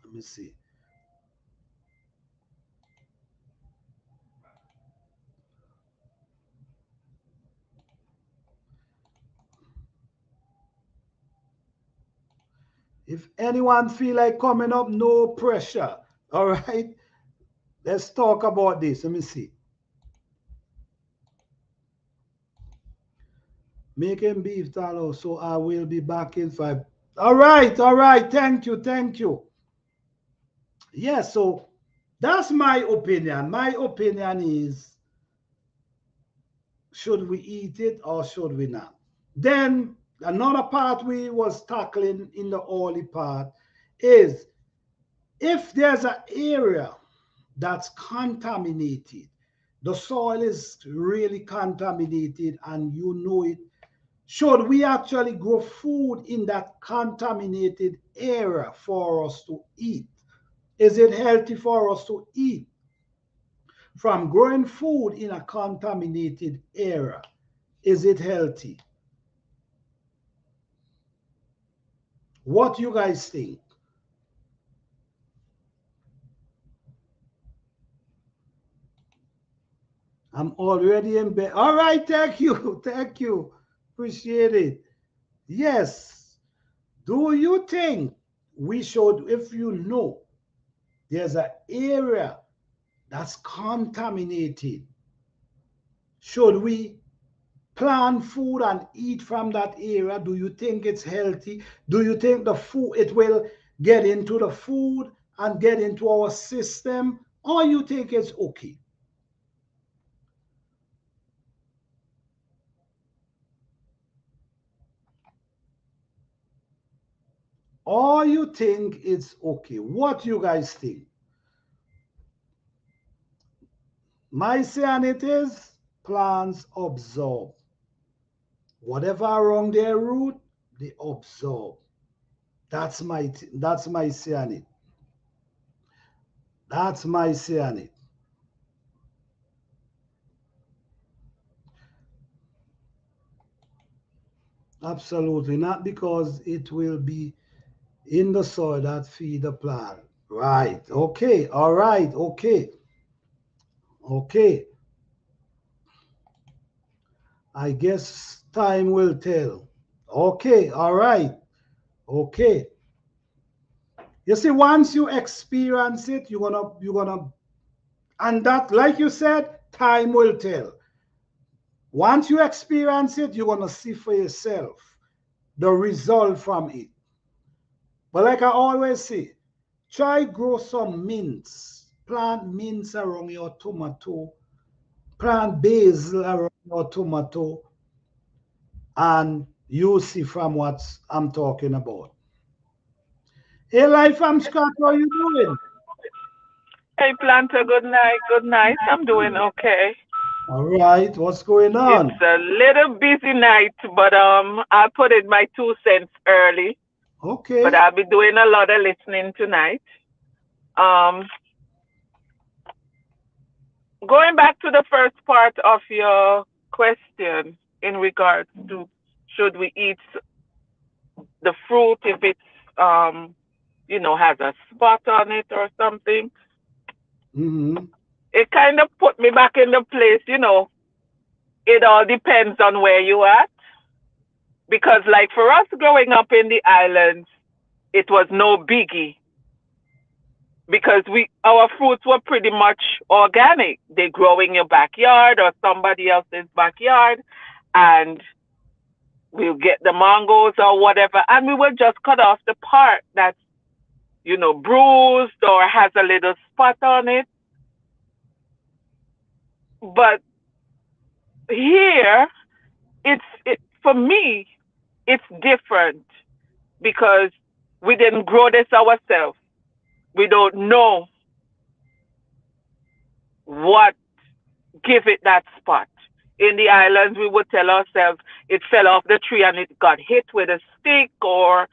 Let me see. If anyone feel like coming up, no pressure. All right. Let's talk about this. Let me see. Making beef tallow, so I will be back in 5. All right, all right. Thank you, thank you. Yeah, so that's my opinion. My opinion is should we eat it or should we not? Then another part we was tackling in the early part is if there's an area that's contaminated, the soil is really contaminated and you know it, should we actually grow food in that contaminated area for us to eat? Is it healthy for us to eat from growing food in a contaminated area? Is it healthy? What you guys think? I'm already in bed. All right, thank you. Thank you. Appreciate it. Yes. Do you think we should, if you know there's an area that's contaminated, should we plant food and eat from that area? Do you think it's healthy? Do you think the food it will get into the food and get into our system? Or you think it's okay? Or you think it's okay? What you guys think? My saying it is plants absorb. Whatever wrong their root, they absorb. That's my saying it. That's my saying it. Absolutely not because it will be in the soil that feed the plant. Right. Okay. All right. Okay. Okay. I guess time will tell. Okay. All right. Okay. You see, once you experience it, you're gonna and that, like you said, time will tell. Once you experience it, you're gonna see for yourself the result from it. But like I always say, try grow some mints. Plant mints around your tomato. Plant basil around your tomato. And you'll see from what I'm talking about. Hey, life from scratch, how you doing? Hey, Planter, good night. Good night. I'm doing okay. All right, what's going It's on? a little busy night, but I put in my 2 cents early. But Okay. I'll be doing a lot of listening tonight. Um, Going back to the first part of your question in regards to should we eat the fruit if it's has a spot on it or something. Mm-hmm. It kind of put me back in the place. It all depends on where you at. Because like for us growing up in the islands, it was no biggie because we our fruits were pretty much organic. They grow in your backyard or somebody else's backyard, and we'll get the mangoes or whatever, and we will just cut off the part that's bruised or has a little spot on it. But here, for me, it's different because we didn't grow this ourselves. We don't know what give it that spot. In the islands, we would tell ourselves it fell off the tree and it got hit with a stick, or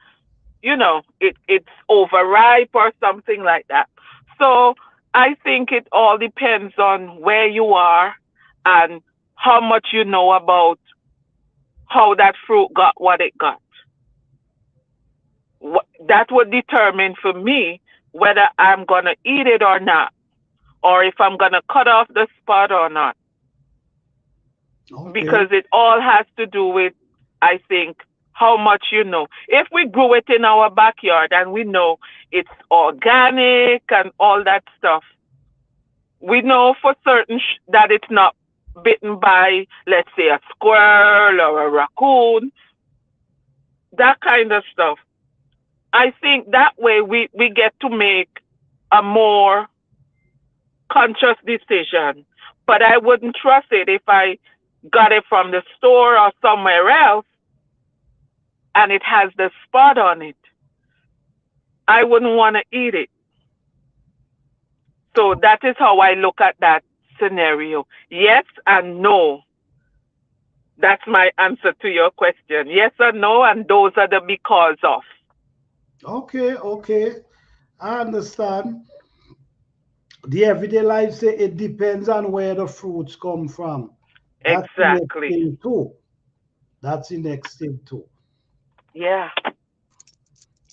it's overripe or something like that. So I think it all depends on where you are and how much you know about how that fruit got what it got. That would determine for me whether I'm going to eat it or not, or if I'm going to cut off the spot or not, Okay. because it all has to do with, I think, how much you know. If we grew it in our backyard and we know it's organic and all that stuff, we know for certain that it's not bitten by, let's say, a squirrel or a raccoon, that kind of stuff. I think that way we get to make a more conscious decision. But I wouldn't trust it if I got it from the store or somewhere else and it has the spot on it. I wouldn't want to eat it. So that is how I look at that scenario. Yes and no. That's my answer to your question. Yes or no, and those are the because of. Okay. Okay. I understand. The everyday life say it depends on where the fruits come from. That's the next Exactly. thing too. That's the next thing too. Yeah.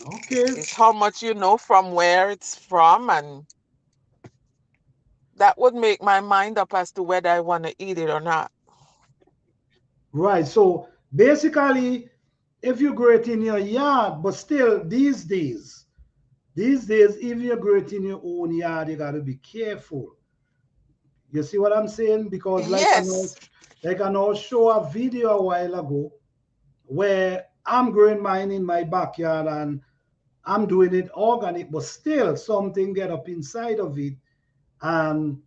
Okay. It's how much you know from where it's from, and that would make my mind up as to whether I want to eat it or not. Right. So basically, if you grow it in your yard, but still these days, if you grow it in your own yard, you gotta be careful. You see what I'm saying? Because Yes. like I know show a video a while ago where I'm growing mine in my backyard and I'm doing it organic, but still something get up inside of it, and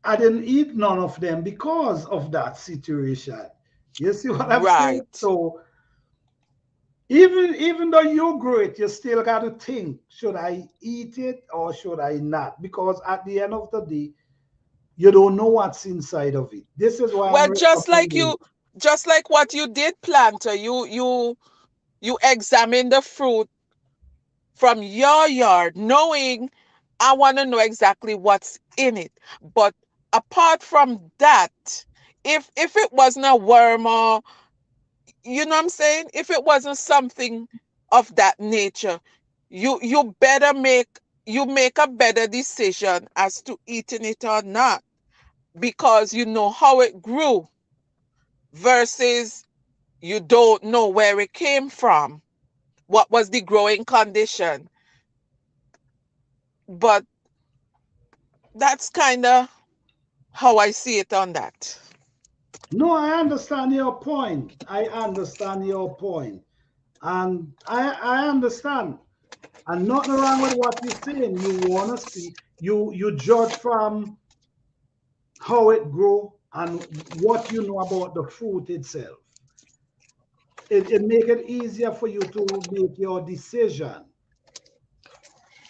I didn't eat none of them because of that situation. You see what I'm saying? Right. So even though you grow it, you still got to think: should I eat it or should I not? Because at the end of the day, you don't know what's inside of it. This is why I'm Well, recommending. just like what you did, planter, you examine the fruit from your yard, knowing I want to know exactly what's in it. But apart from that, if it wasn't a worm, or you know what I'm saying, if it wasn't something of that nature, you better make a better decision as to eating it or not, because you know how it grew versus you don't know where it came from, what was the growing condition. But that's kind of how I see it on that. No, I understand your point. I understand your point. And I understand. And nothing wrong with what you're saying. You wanna see, you judge from how it grow and what you know about the fruit itself. It make it easier for you to make your decision.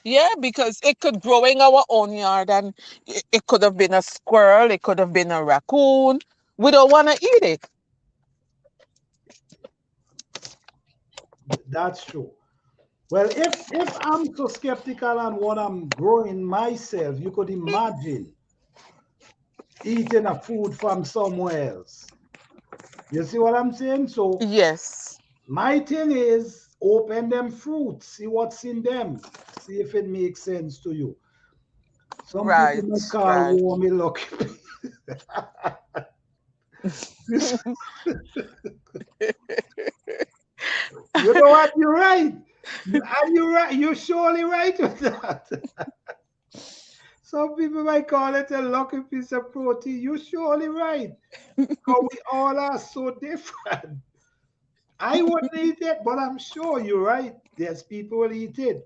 Yeah, because it could grow in our own yard and it could have been a squirrel, it could have been a raccoon. We don't want to eat it. That's true. Well, if I'm so skeptical on what I'm growing myself, you could imagine eating a food from somewhere else. You see what I'm saying? So Yes. my thing is open them fruits, see what's in them, see if it makes sense to you. Some people might Right, call right. warm lucky. You know what? You're right. And you're right. You're surely right with that. Some people might call it a lucky piece of protein. You're surely right. Because we all are so different. I wouldn't eat it, but I'm sure you're right. There's people will eat it.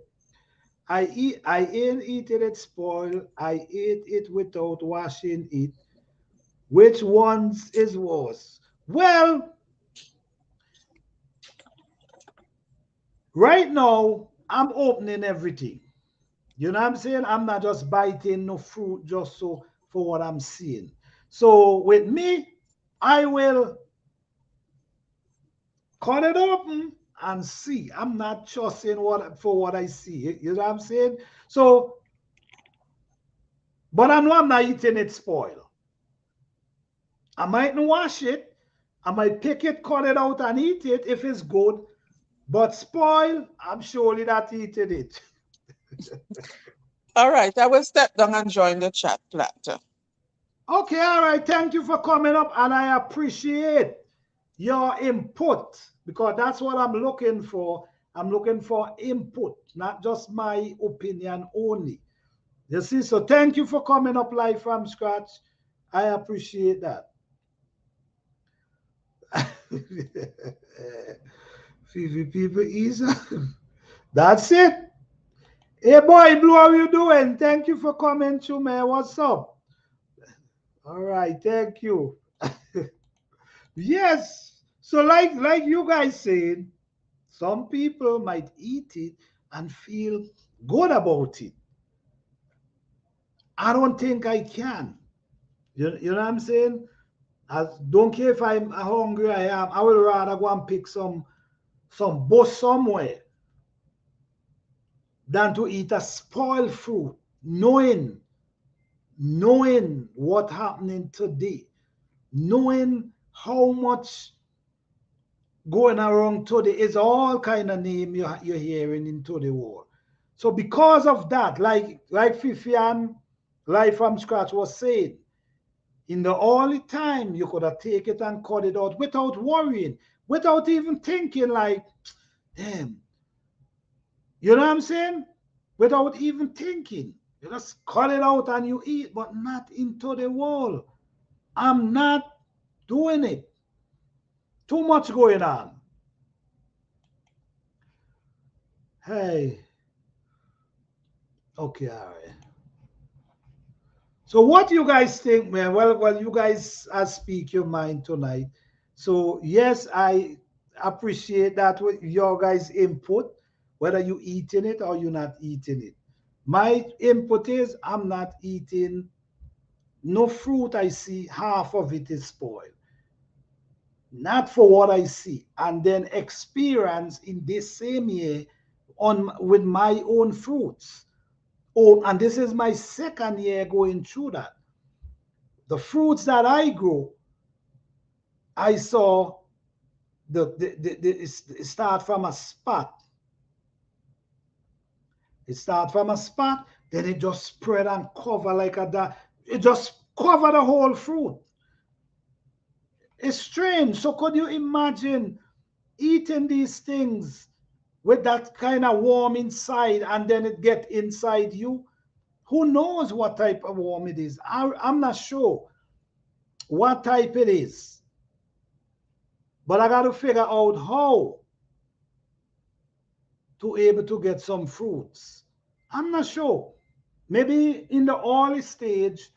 I ain't eating it spoiled. I ate it without washing it. Which ones is worse? Well, right now, I'm opening everything. You know what I'm saying? I'm not just biting no fruit just so for what I'm seeing. So with me, I will cut it open and see. I'm not trusting what for what I see. You know what I'm saying? So, but I know I'm not eating it spoiled. I mightn't wash it. I might pick it, cut it out, and eat it if it's good. But spoil, I'm surely not eating it. All right, I will step down and join the chat later. Okay, all right. Thank you for coming up, and I appreciate your input because that's what I'm looking for. I'm looking for input, not just my opinion only. You see, so thank you for coming up live from scratch. I appreciate that. Fifi people easy. That's it. Hey boy, Blue, how you doing? Thank you for coming to man. What's up? All right, thank you. Yes. So like you guys said, some people might eat it and feel good about it. I don't think I can. You know what I'm saying? I don't care if I'm how hungry I am. I would rather go and pick some bush somewhere than to eat a spoiled fruit, knowing what happening today, knowing how much going around today is all kind of name you're hearing into the world. So because of that, like Fifi and Life from Scratch was saying, in the only time you could have take it and cut it out without worrying, without even thinking like, damn, you know what I'm saying? Without even thinking. You just cut it out and you eat, but not into the wall. I'm not doing it. Too much going on. Hey, okay, all right. So what you guys think, man? Well, you guys speak your mind tonight. So yes, I appreciate that with your guys' input, whether you eating it or you're not eating it. My input is I'm not eating no fruit I see, half of it is spoiled. Not for what I see. And then experience in this same year on with my own fruits. Oh, and this is my second year going through that. The fruits that I grow, I saw it start from a spot. It start from a spot, then it just spread and cover like a that. It just cover the whole fruit. It's strange. So could you imagine eating these things with that kind of warm inside and then it get inside you? Who knows what type of worm it is? I'm not sure what type it is, but I got to figure out how to able to get some fruits. I'm not sure. Maybe in the early stage,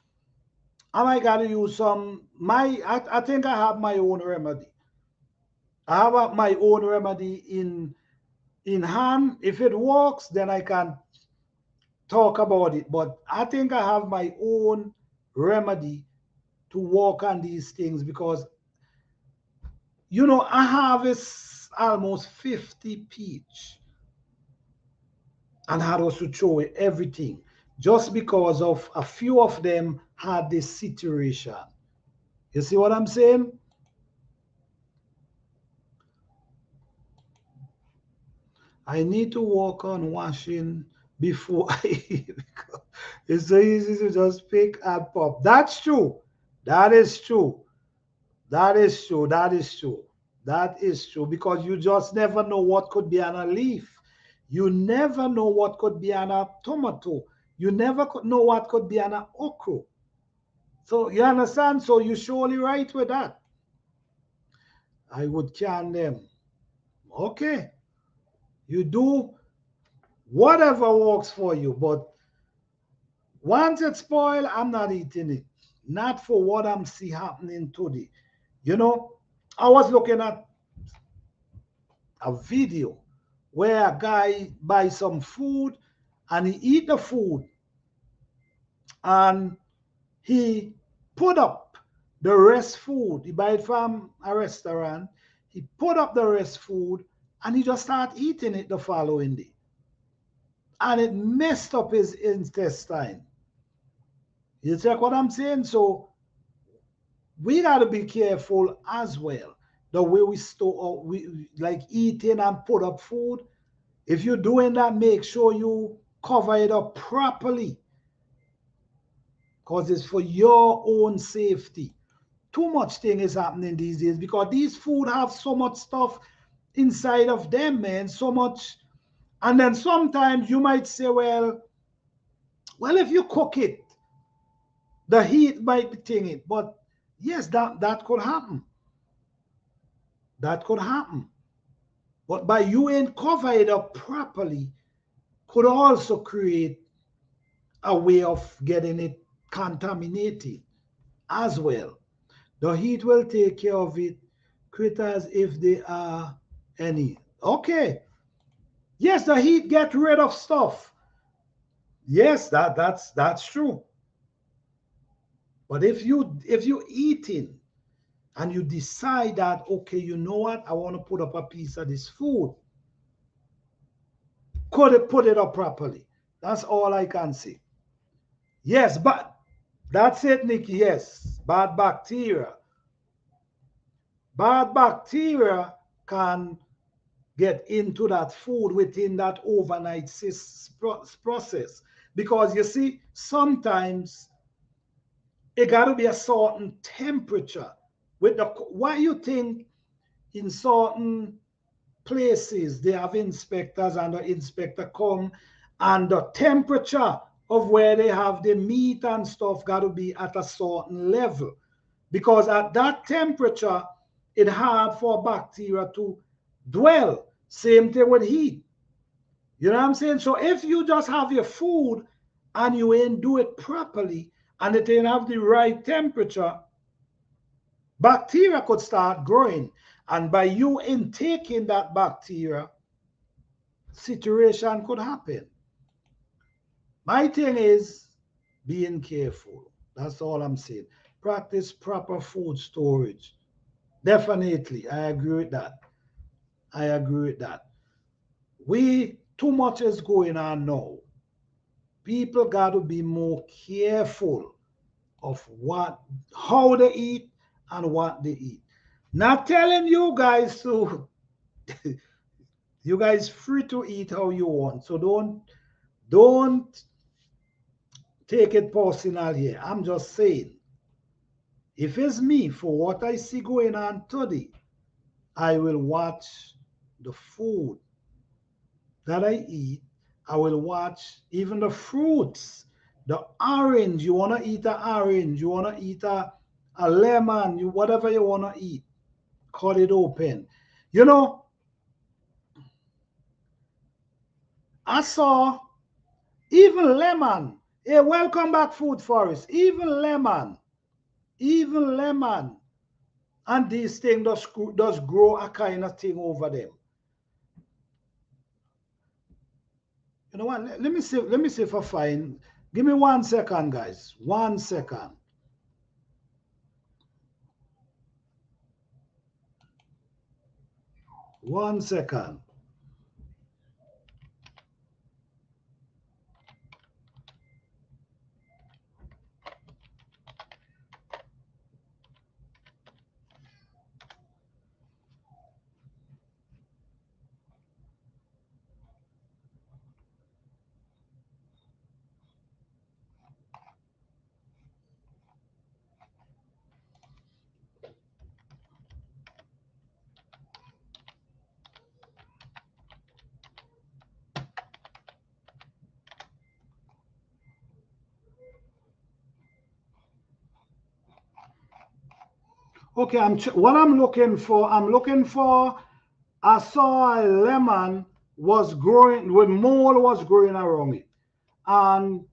I might got to use I think I have my own remedy. I have my own remedy in hand. If it works, then I can talk about it, but I think I have my own remedy to work on these things because I have almost 50 peach and had also throw away everything just because of a few of them had this situation. You see what I'm saying? I need to work on washing before I eat. It's so easy to just pick and pop. That's true. That is true. That is true. That is true. That is true because you just never know what could be on a leaf. You never know what could be on a tomato. You never could know what could be on a okra. So you understand? So you surely right with that. I would can them. Okay. You do whatever works for you, but once it's spoiled, I'm not eating it. Not for what I'm see happening today. You know, I was looking at a video where a guy buys some food and he eat the food and he put up the rest food. He buy it from a restaurant. He put up the rest food and he just start eating it the following day. And it messed up his intestine. You check what I'm saying? So we got to be careful as well. The way we store, we like eating and put up food. If you're doing that, make sure you cover it up properly because it's for your own safety. Too much thing is happening these days because these food have so much stuff inside of them, man. So much. And then sometimes you might say, well, if you cook it, the heat might be thing. But yes, that could happen. That could happen. But by you ain't cover it up properly, could also create a way of getting it contaminated as well. The heat will take care of it, critters if there are any. Okay. Yes, the heat get rid of stuff. Yes, that's true. But if you eating and you decide that okay, you know what, I want to put up a piece of this food, could it put it up properly? That's all I can say. Yes, but that's it, Nikki. Yes, bad bacteria. Bad bacteria can get into that food within that overnight process. Because you see, sometimes it got to be a certain temperature. With the why you think in certain places they have inspectors and the inspector come and the temperature of where they have the meat and stuff got to be at a certain level because at that temperature it hard for bacteria to dwell. Same thing with heat. You know what I'm saying? So if you just have your food and you ain't do it properly and it ain't have the right temperature, bacteria could start growing. And by you intaking that bacteria, situation could happen. My thing is being careful. That's all I'm saying. Practice proper food storage. Definitely, I agree with that. I agree with that. We too much is going on now. People got to be more careful of how they eat and what they eat. Not telling you guys to you guys free to eat how you want. So don't take it personal here. I'm just saying, if it's me for what I see going on today, I will watch the food that I eat. I will watch even the fruits. The orange, you want to eat an orange, you want to eat a lemon, whatever you want to eat, cut it open. You know, I saw even lemon. Hey, welcome back, Food Forest. Even lemon, and these things does grow a kind of thing over them. You know what? Let me see. Let me see if I find. Give me 1 second, guys. 1 second. 1 second. Okay, what I'm looking for. I'm looking for. I saw a lemon was growing. With mold was growing around it, and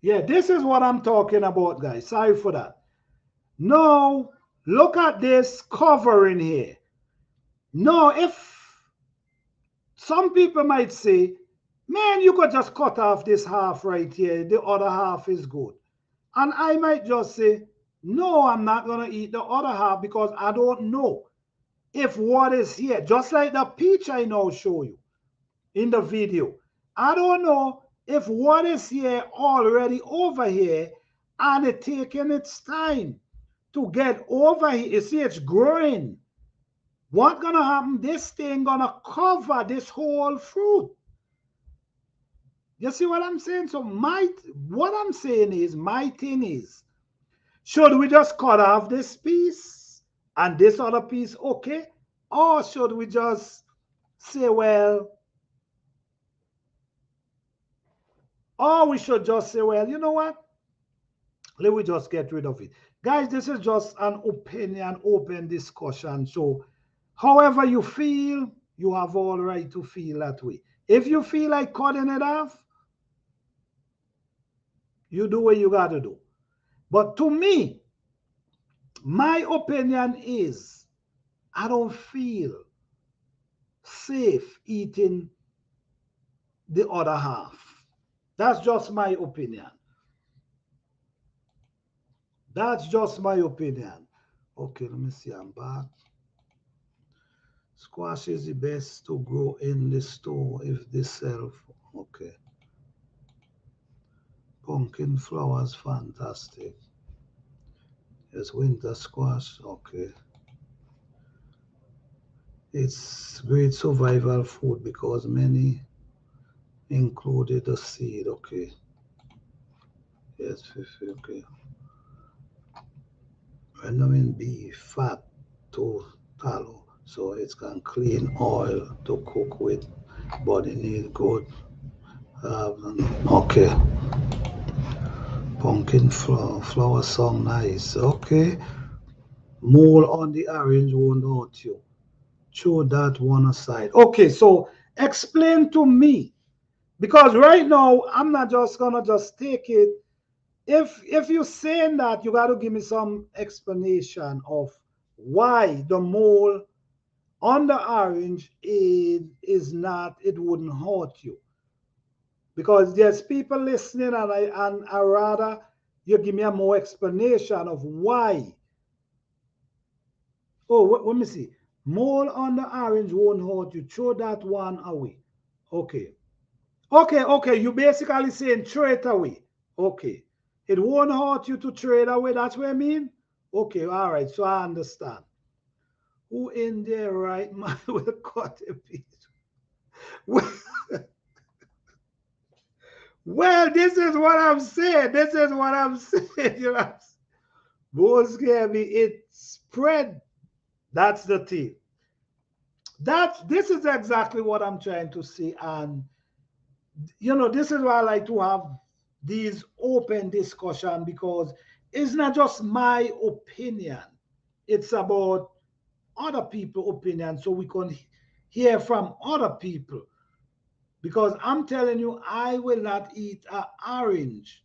yeah, this is what I'm talking about, guys. Sorry for that. No, look at this covering here. No, if some people might say, man, you could just cut off this half right here. The other half is good. And I might just say, no, I'm not going to eat the other half because I don't know if what is here, just like the peach I now show you in the video. I don't know if what is here already over here and it taking its time to get over here. You see, it's growing. What gonna happen? This thing gonna cover this whole fruit. You see what I'm saying? So what I'm saying is, my thing is, should we just cut off this piece and this other piece, okay? Or should we just say, well, or we should just say, well, you know what? Let me just get rid of it. Guys, this is just an opinion, open discussion. So however you feel, you have all right to feel that way. If you feel like cutting it off, you do what you got to do. But to me, my opinion is I don't feel safe eating the other half. That's just my opinion. That's just my opinion. Okay, let me see. I'm back. Squash is the best to grow in the store if they sell. Okay. Pumpkin flowers, fantastic. Yes, winter squash. Okay. It's great survival food because many included the seed. Okay. Yes, okay. Vitamin B, fat to tallow, so it can clean oil to cook with. Body need good. Okay. Pumpkin flower song nice. Okay. Mole on the orange won't hurt you. Throw that one aside. Okay, so explain to me because right now I'm not just gonna just take it. If you're saying that, you got to give me some explanation of why the mole on the orange is not, it wouldn't hurt you, because there's people listening, and I rather you give me a more explanation of why. Oh, let me see. Mole on the orange won't hurt you. Throw that one away. Okay. Okay. You basically saying throw it away. Okay. It won't hurt you to throw it away. That's what I mean? Okay, all right. So I understand. Who in their right mind will cut a piece? Well, well, this is what I'm saying. This is what I'm saying. You know, most scare me. It spread. That's the thing. This is exactly what I'm trying to say. And this is why I like to have these open discussion, because it's not just my opinion. It's about other people' opinion, so we can hear from other people. Because I'm telling you, I will not eat an orange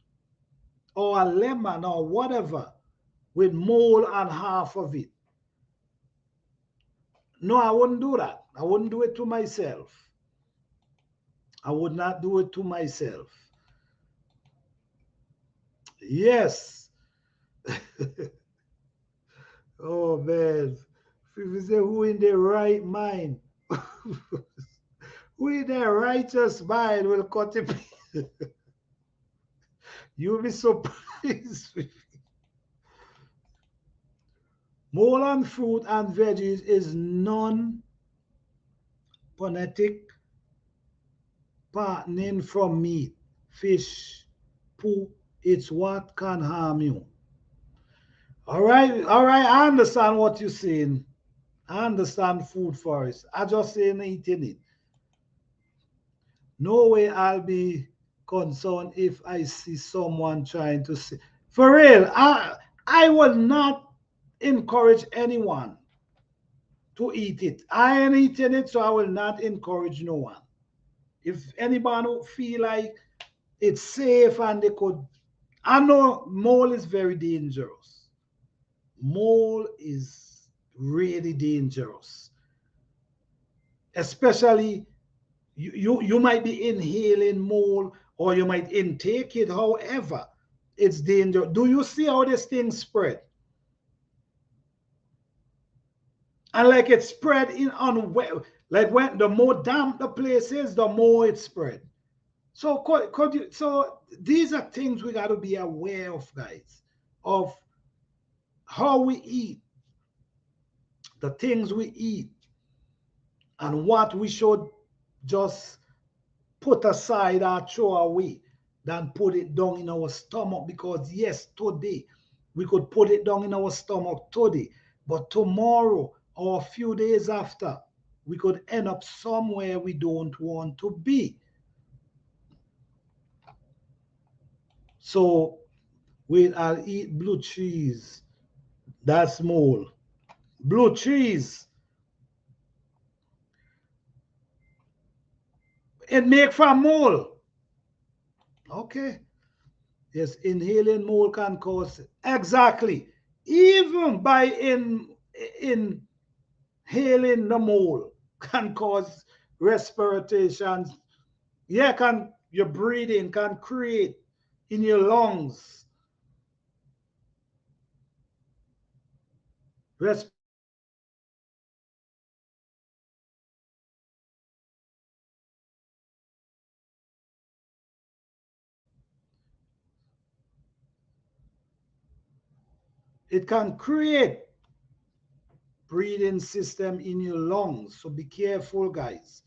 or a lemon or whatever with mole on half of it. No, I wouldn't do that. I wouldn't do it to myself. I would not do it to myself. Yes. Oh man. People say, who in their right mind? Who in their righteous mind will cut it? You'll be surprised. Mole on fruit and veggies is non-phonetic partnering from meat, fish, poo. It's what can harm you. All right. I understand what you're saying. I understand food forest. I just saying eating it. No way I'll be concerned if I see someone trying to say. For real, I will not encourage anyone to eat it. I ain't eating it, so I will not encourage no one. If anybody feel like it's safe and they could, I know mole is very dangerous. Mole is really dangerous, especially you might be inhaling mole or you might intake it. However, it's dangerous. Do you see how this thing spread? And like it spread in on like when the more damp the place is, the more it spread. So could you, so these are things we got to be aware of, guys, of how we eat, the things we eat, and what we should just put aside or throw away than put it down in our stomach. Because yes, today we could put it down in our stomach today, but tomorrow or a few days after, we could end up somewhere we don't want to be. So wait, I'll eat blue cheese. That's mole. Blue cheese. It make from mole. Okay. Yes, inhaling mole can cause exactly. Even by inhaling the mole can cause respiration. Yeah, can your breathing can create in your lungs. It can create breathing system in your lungs. So be careful, guys.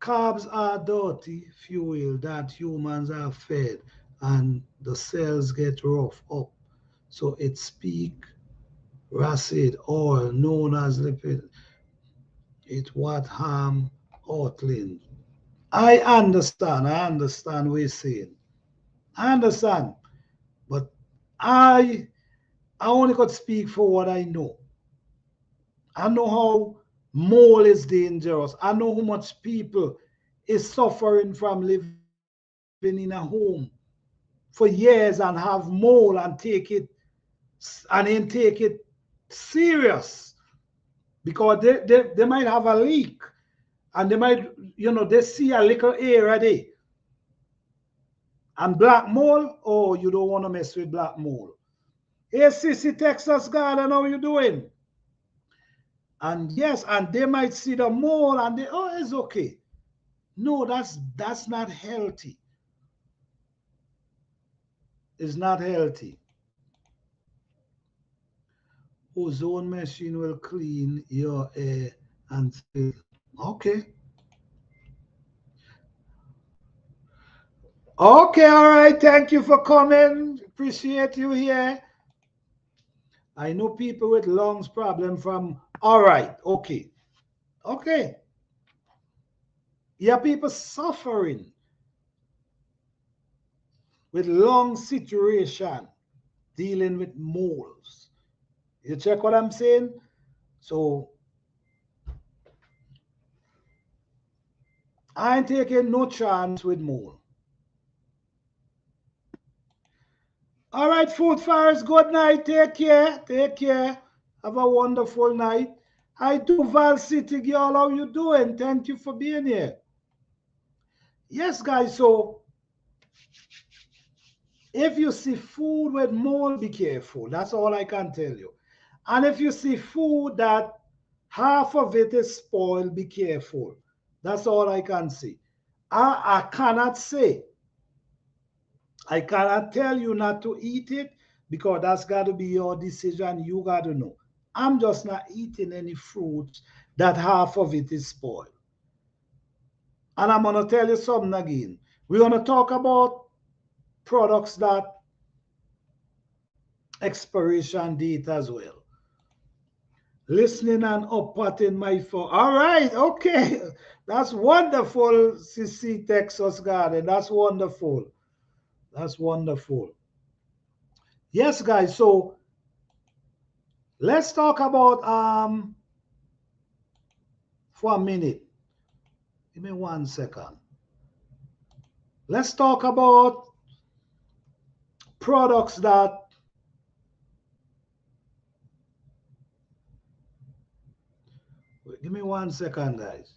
Carbs are dirty fuel that humans are fed, and the cells get rough up. So it speak rancid oil known as lipid. It what harm Outland. I understand what you're saying. I understand. But I I only could speak for what I know. I know how mole is dangerous. I know how much people is suffering from living in a home for years and have mole and then take it serious, because they might have a leak and they might, they see a little area there. And black mole, oh, you don't want to mess with black mole. Hey, Sissy, Texas Garden, how you doing? And yes, and they might see the mole and they, oh, it's okay. No, that's not healthy. It's not healthy. Ozone machine will clean your air and still. Okay. Okay, all right. Thank you for coming. Appreciate you here. I know people with lungs problem from, all right, okay. Okay. Yeah, people suffering with lung situation, dealing with moles. You check what I'm saying? So I ain't taking no chance with mole. All right, food fires, good night. Take care. Take care. Have a wonderful night. I do Val City girl. How you doing? Thank you for being here. Yes, guys. So if you see food with mold, be careful. That's all I can tell you. And if you see food that half of it is spoiled, be careful. That's all I can say. I cannot say. I cannot tell you not to eat it because that's got to be your decision. You got to know. I'm just not eating any fruit that half of it is spoiled. And I'm going to tell you something again. We're going to talk about products that expiration date as well. Listening and upputting my phone. All right, okay. That's wonderful, CC Texas Garden. That's wonderful. That's wonderful. Yes, guys. So let's talk about for a minute. Give me 1 second. Let's talk about products that give me 1 second, guys.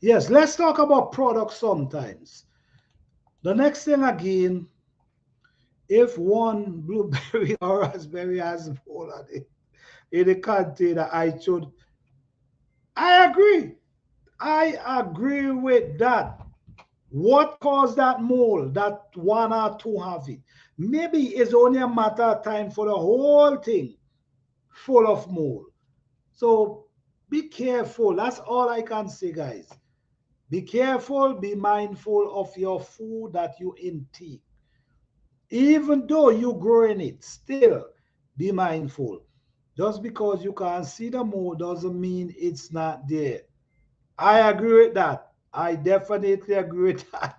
Yes, let's talk about products sometimes. The next thing again, if one blueberry or raspberry has mold on it in the container, I agree. I agree with that. What caused that mold? That one or two have it. Maybe it's only a matter of time for the whole thing full of mold. So be careful. That's all I can say, guys. Be careful, be mindful of your food that you intake. Even though you're growing it, still be mindful. Just because you can't see the mold doesn't mean it's not there. I agree with that. I definitely agree with that.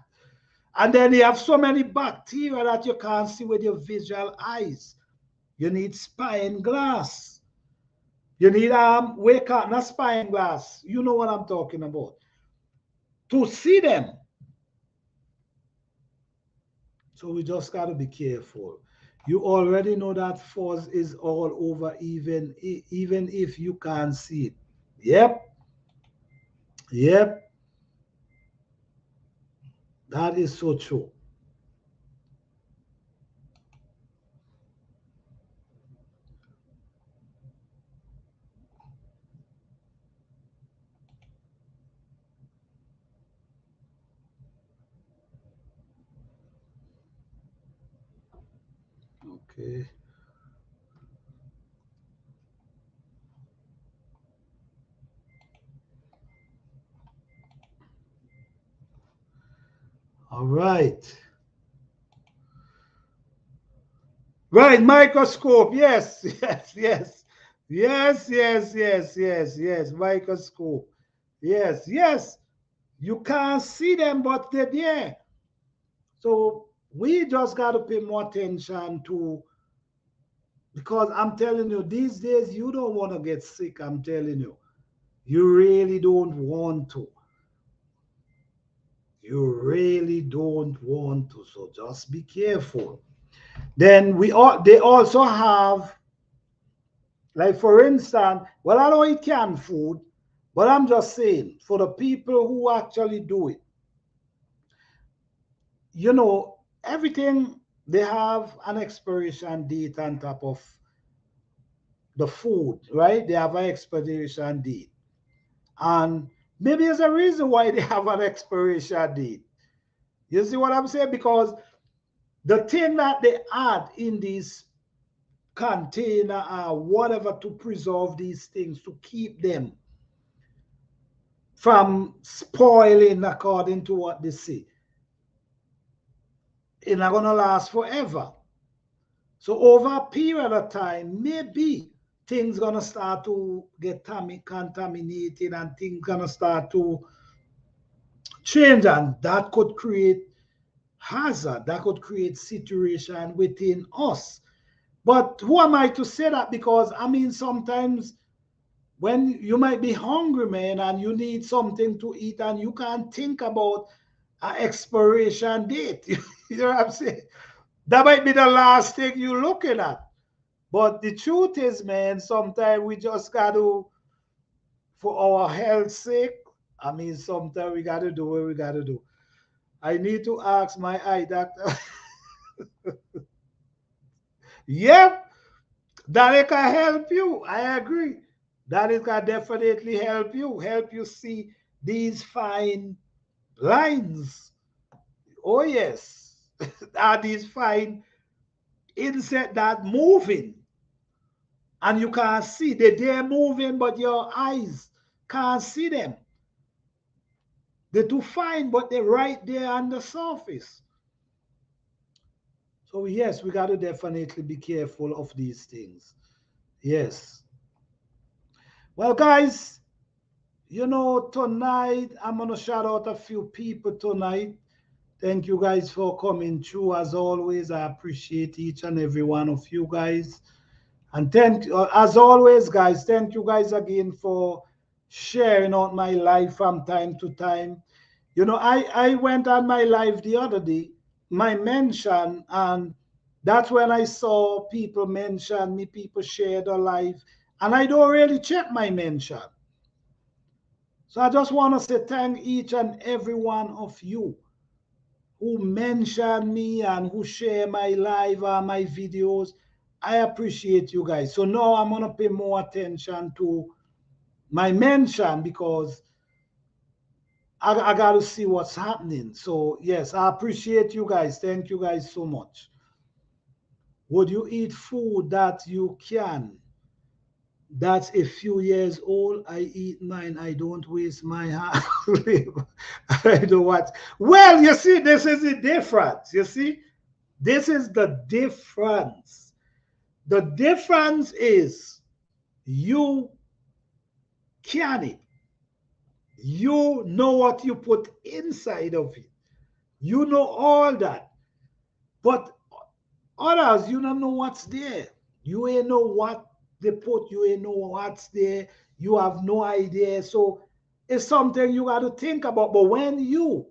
And then you have so many bacteria that you can't see with your visual eyes. You need spine glass. You need wake up, not spine glass. You know what I'm talking about. To see them. So we just got to be careful. You already know that fuzz is all over, even if you can't see it. Yep. Yep. That is so true. Okay. All right. Right, microscope. Yes, yes, yes. Yes, yes, yes, yes, yes. Microscope. Yes, yes. You can't see them, but they're there. So we just got to pay more attention to, because I'm telling you, these days you don't want to get sick. I'm telling you, you really don't want to. You really don't want to. So just be careful. Then they also have Like for instance, well, I don't eat canned food, but I'm just saying for the people who actually do it, you know, everything they have an expiration date on top of the food, right? They have an expiration date. And maybe there's a reason why they have an expiration date. You see what I'm saying? Because the thing that they add in this container or whatever to preserve these things, to keep them from spoiling according to what they say, it's not going to last forever. So over a period of time, maybe things gonna start to get contaminated and things gonna start to change, and that could create hazard, that could create situation within us. But who am I to say that? Because I mean, sometimes when you might be hungry, man, and you need something to eat and you can't think about an expiration date. You know what I'm saying? That might be the last thing you're looking at. But the truth is, man, sometimes we just got to, for our health's sake, I mean, sometimes we got to do what we got to do. I need to ask my eye doctor. Yep, that it can help you. I agree. That it can definitely help you see these fine lines. Oh, yes. Are these fine insect that moving? And you can't see. They're moving, but your eyes can't see them. They're too fine, but they're right there on the surface. So yes, we got to definitely be careful of these things. Yes. Well, guys, you know, tonight I'm gonna shout out a few people tonight. Thank you guys for coming through. As always, I appreciate each and every one of you guys. And thank, as always, guys, thank you guys again for sharing out my life from time to time. You know, I went on my live the other day, my mention, and that's when I saw people mention me, people share their life, and I don't really check my mention. So I just want to say thank each and every one of you who mention me and who share my live or my videos. I appreciate you guys. So now I'm gonna pay more attention to my mention because I got to see what's happening. So yes, I appreciate you guys. Thank you guys so much. Would you eat food that you can? That's a few years old. I eat mine. I don't waste my hard labor. I don't what. Well, you see, this is the difference. You see, this is the difference. The difference is you can it. You know what you put inside of it. You know all that. But others, you don't know what's there. You ain't know what they put, you ain't know what's there. You have no idea. So it's something you got to think about. But when you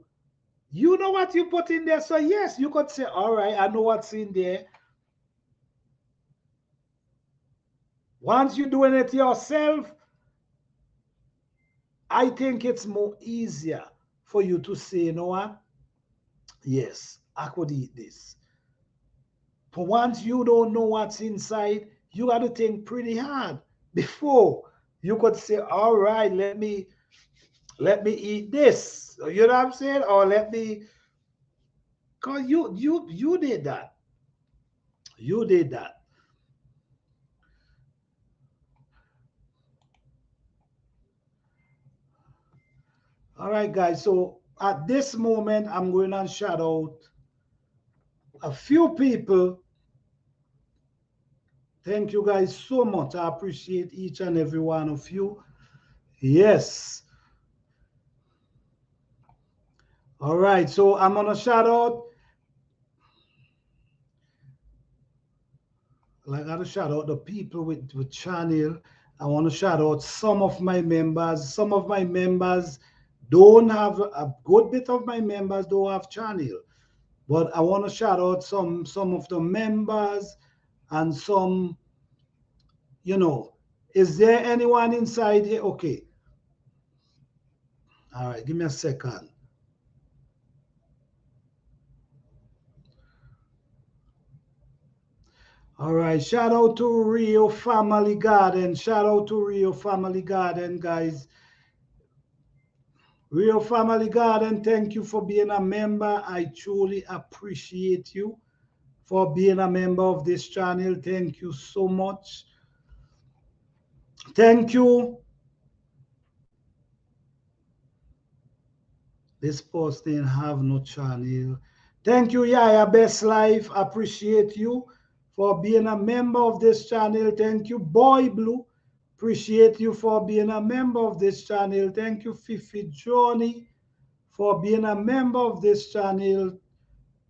know what you put in there, so yes, you could say, all right, I know what's in there. Once you're doing it yourself, I think it's more easier for you to say, you know what? Yes, I could eat this. But once you don't know what's inside, you got to think pretty hard before you could say, all right, let me eat this. You know what I'm saying? Or let me, cause you did that. You did that. All right, guys. So at this moment, I'm going to shout out a few people. Thank you guys so much. I appreciate each and every one of you. Yes. All right. So I'm gonna shout out. I gotta shout out the people with channel. I want to shout out some of my members. Some of my members don't have a good bit of my members don't have channel. But I want to shout out some of the members and some you know, is there anyone inside here? Okay. All right, give me a second. All right, shout out to Rio Family Garden. Shout out to Rio Family Garden, guys. Rio Family Garden, thank you for being a member. I truly appreciate you for being a member of this channel. Thank you so much. Thank you. This post didn't have no channel. Thank you, Yaya Best Life. Appreciate you for being a member of this channel. Thank you, Boy Blue. Appreciate you for being a member of this channel. Thank you, Fifi Johnny, for being a member of this channel.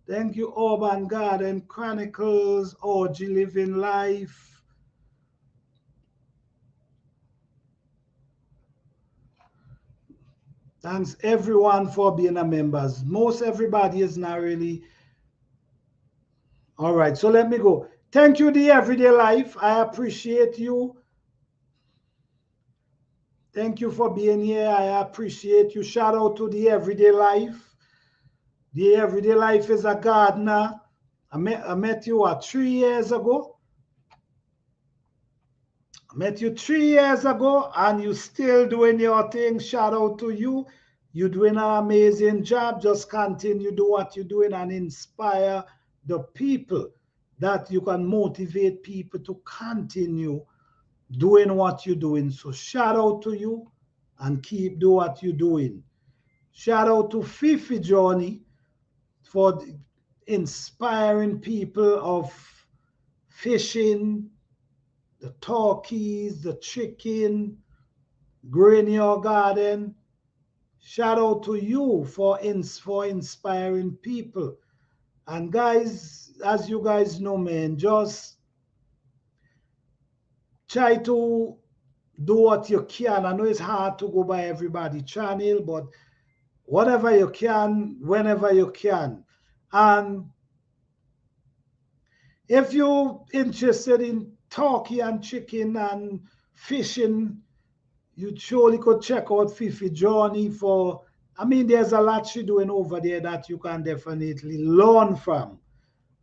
Thank you, Urban Garden Chronicles, OG Living Life. Thanks everyone for being a members. Most everybody is not really. All right, so let me go. Thank you, the Everyday Life. I appreciate you. Thank you for being here. I appreciate you. Shout out to the Everyday Life. The Everyday Life is a gardener. I met you 3 years ago. I met you 3 years ago, and you still doing your thing. Shout out to you. You're doing an amazing job. Just continue do what you're doing and inspire the people, that you can motivate people to continue doing what you're doing. So shout out to you and keep doing what you're doing. Shout out to Fifi Johnny for inspiring people of fishing, the turkeys, the chicken, growing your garden. Shout out to you for inspiring people. And guys, as you guys know, man, just try to do what you can. I know it's hard to go by everybody's channel, but whatever you can, whenever you can. And if you're interested in turkey and chicken and fishing, you surely could check out Fifi Journey for, I mean, there's a lot she's doing over there that you can definitely learn from.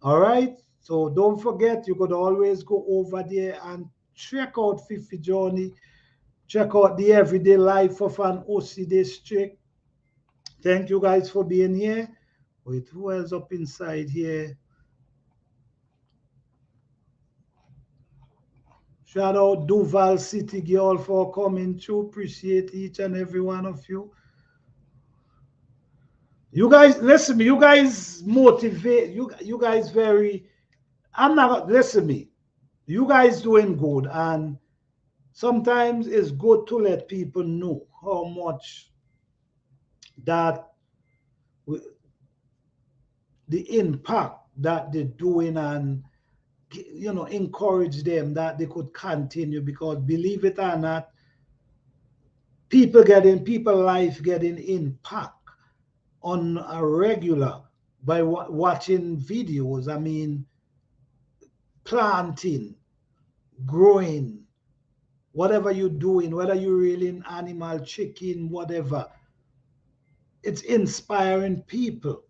All right. So don't forget, you could always go over there and check out Fifi Journey. Check out the everyday life of an OC district. Thank you guys for being here. Wait, who else up inside here? Shout out Duval City Girl for coming through. Appreciate each and every one of you. You guys, listen me. You guys motivate. You guys very. I'm not. Listen me. You guys doing good, and sometimes it's good to let people know how much that the impact that they're doing, and encourage them that they could continue, because believe it or not, people life getting impact on a regular by watching videos. I mean, planting, growing, whatever you're doing, whether you're rearing animal, chicken, whatever, it's inspiring people.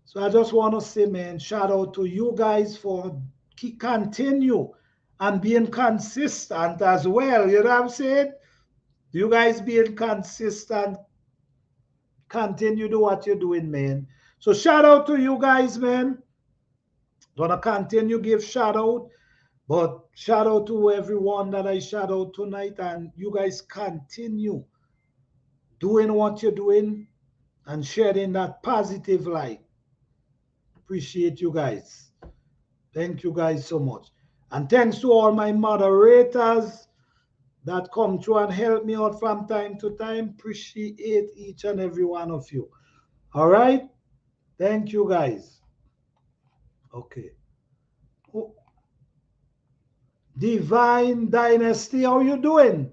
So I just want to say, man, shout out to you guys for continue and being consistent as well. You know what I'm saying? You guys being consistent, continue do what you're doing, man. So shout out to you guys, man. Gonna continue give shout out, but shout out to everyone that I shout out tonight, and you guys continue doing what you're doing and sharing that positive light. Appreciate you guys. Thank you guys so much. And thanks to all my moderators that come through and help me out from time to time. Appreciate each and every one of you. All right? Thank you guys. Okay. Oh, Divine Dynasty, how you doing?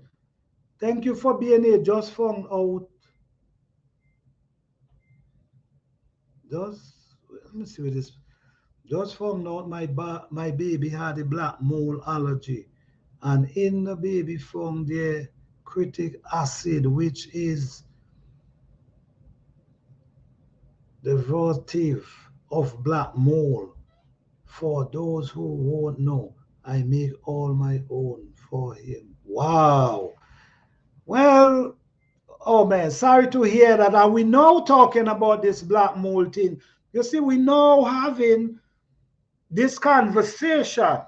Thank you for being here. Just found out. Let me see what this. Just found out my baby had a black mole allergy. And in the baby found the critic acid, which is derivative of black mold. For those who won't know, I make all my own for him. Wow. Well, oh man, sorry to hear that. And we now talking about this black mold thing. You see, we now having this conversation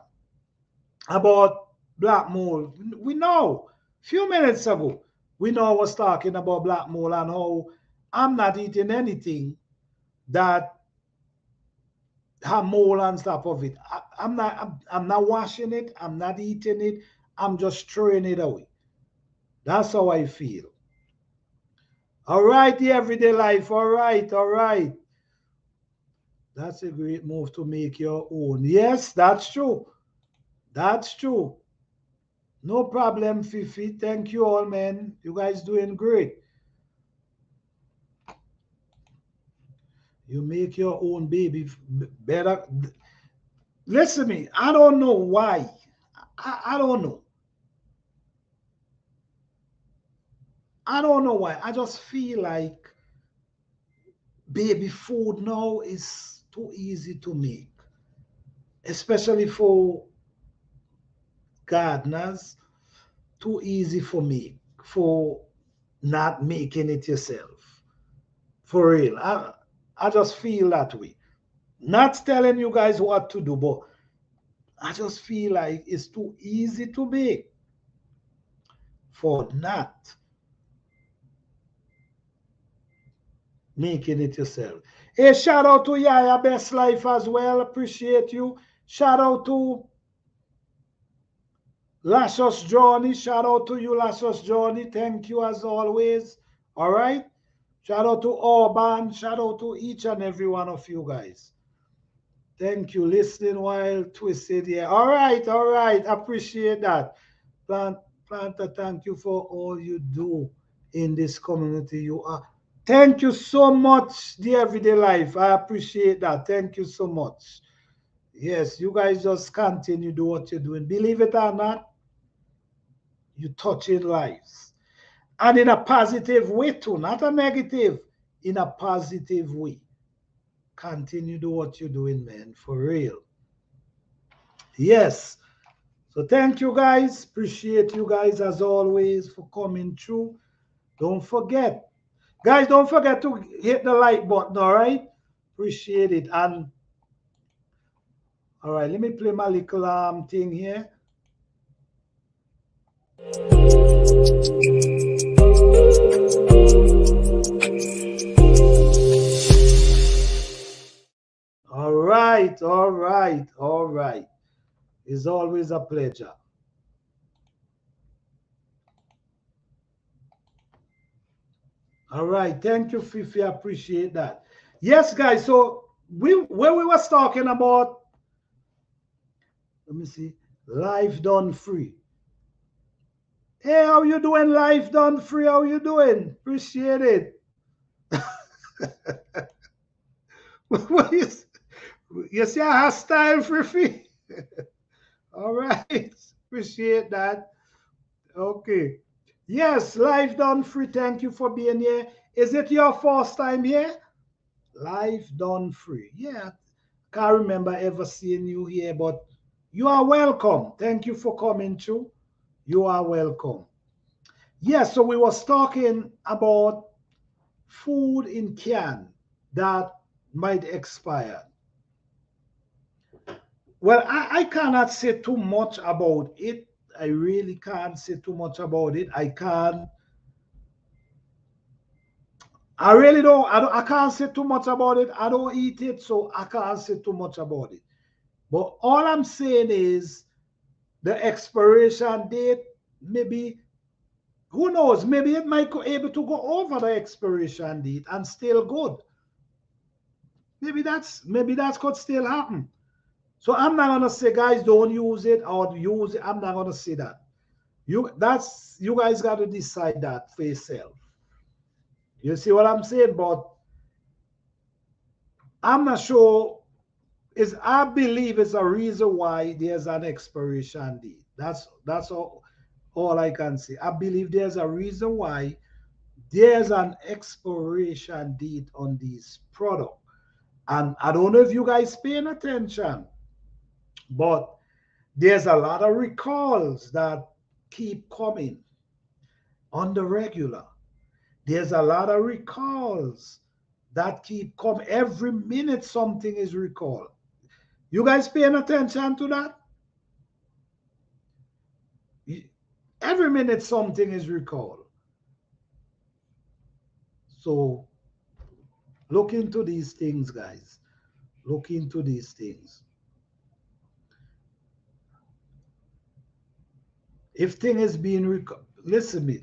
about black mold. We know a few minutes ago, we know I was talking about black mold and how I'm not eating anything that have mold on top of it. I'm not washing it. I'm not eating it. I'm just throwing it away. That's how I feel. All right, the everyday life. All right, all right. That's a great move to make your own. Yes, that's true. That's true. No problem, Fifi. Thank you all, man. You guys doing great. You make your own baby better. Listen to me. I don't know why. I don't know. I don't know why. I just feel like baby food now is too easy to make, especially for gardeners. Too easy for me for not making it yourself. For real. I just feel that way. Not telling you guys what to do, but I just feel like it's too easy to make for not making it yourself. Hey, shout out to Yaya Best Life as well. Appreciate you. Shout out to Lassos Johnny. Shout out to you, Lassos Johnny. Thank you as always. All right. Shout out to Orban. Shout out to each and every one of you guys. Thank you. Listening while twisted. Yeah. All right. All right. Appreciate that. Plant, Planter, thank you for all you do in this community. You are. Thank you so much, the everyday life. I appreciate that. Thank you so much. Yes, you guys just continue do what you're doing. Believe it or not, you touching lives. And in a positive way too, not a negative, in a positive way. Continue do what you're doing, man, for real. Yes. So thank you guys. Appreciate you guys as always for coming through. Don't forget. Guys, don't forget to hit the like button, all right? Appreciate it. And all right, let me play my little thing here. All right, all right, all right. It's always a pleasure. All right, thank you, Fifi. I appreciate that. Yes, guys. So when we was talking about, let me see, life done free. Hey, how you doing? Life done free. How you doing? Appreciate it. What is, you see a style, Fifi? All right. Appreciate that. Okay. Yes, life done free. Thank you for being here. Is it your first time here? Life done free. Yeah. Can't remember ever seeing you here, but you are welcome. Thank you for coming through. You are welcome. Yes, so we was talking about food in can that might expire. Well, I cannot say too much about it. I really can't say too much about it. I really I can't say too much about it. I don't eat it, so I can't say too much about it. But all I'm saying is the expiration date, maybe, who knows, maybe it might be able to go over the expiration date and still good. Maybe that could still happen. So I'm not gonna say guys don't use it or use it. I'm not gonna say that. You guys got to decide that for yourself. You see what I'm saying? But I'm not sure. Is I believe it's a reason why there's an expiration date. That's all I can say. I believe there's a reason why there's an expiration date on these product. And I don't know if you guys paying attention, but there's a lot of recalls that keep coming on the regular. There's a lot of recalls that keep coming. Every minute something is recalled. You guys paying attention to that? Every minute something is recalled. So look into these things, guys. Look into these things. If thing is being listen me,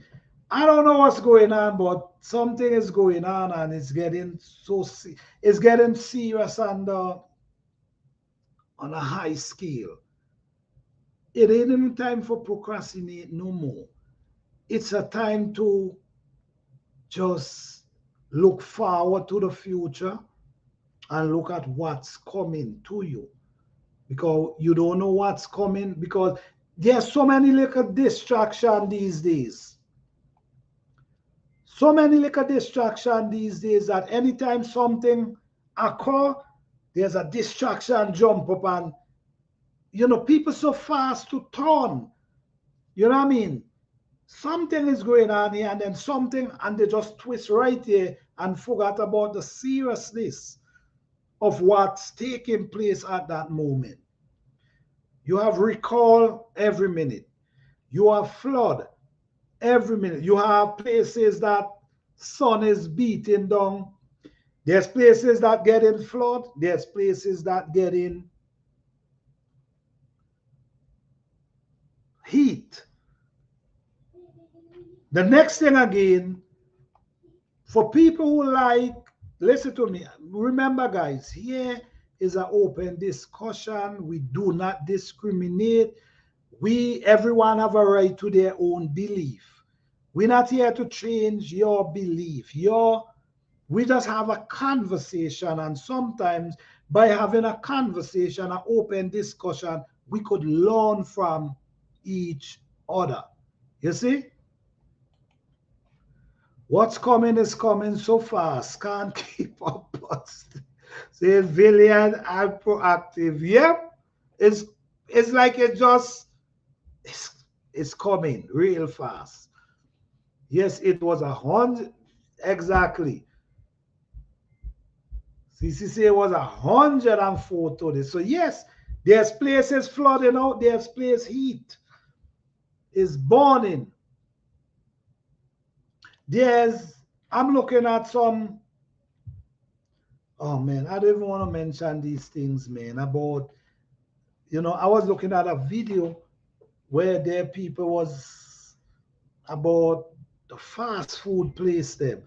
I don't know what's going on, but something is going on and it's getting it's getting serious and on a high scale. It ain't even time for procrastinate no more. It's a time to just look forward to the future and look at what's coming to you, because you don't know what's coming, because there's so many little distraction these days. So many little distraction these days that anytime something occur, there's a distraction jump up, and people so fast to turn. You know what I mean? Something is going on here, and then something, and they just twist right here and forgot about the seriousness of what's taking place at that moment. You have recall every minute. You have flood every minute. You have places that sun is beating down. There's places that get in flood. There's places that get in heat. The next thing again, for people who like, listen to me. Remember, guys, here is an open discussion. We do not discriminate. Everyone have a right to their own belief. We're not here to change your belief. We just have a conversation, and sometimes by having a conversation, an open discussion, we could learn from each other. You see? What's coming is coming so fast, can't keep up. Say villain and proactive. Yep. It's like it's coming real fast. Yes, it was 100 exactly. CCC was 104 today. So yes, there's places flooding out, there's place heat is burning. I'm looking at some, oh man, I don't even want to mention these things, man, about, I was looking at a video where there people was about the fast food place them.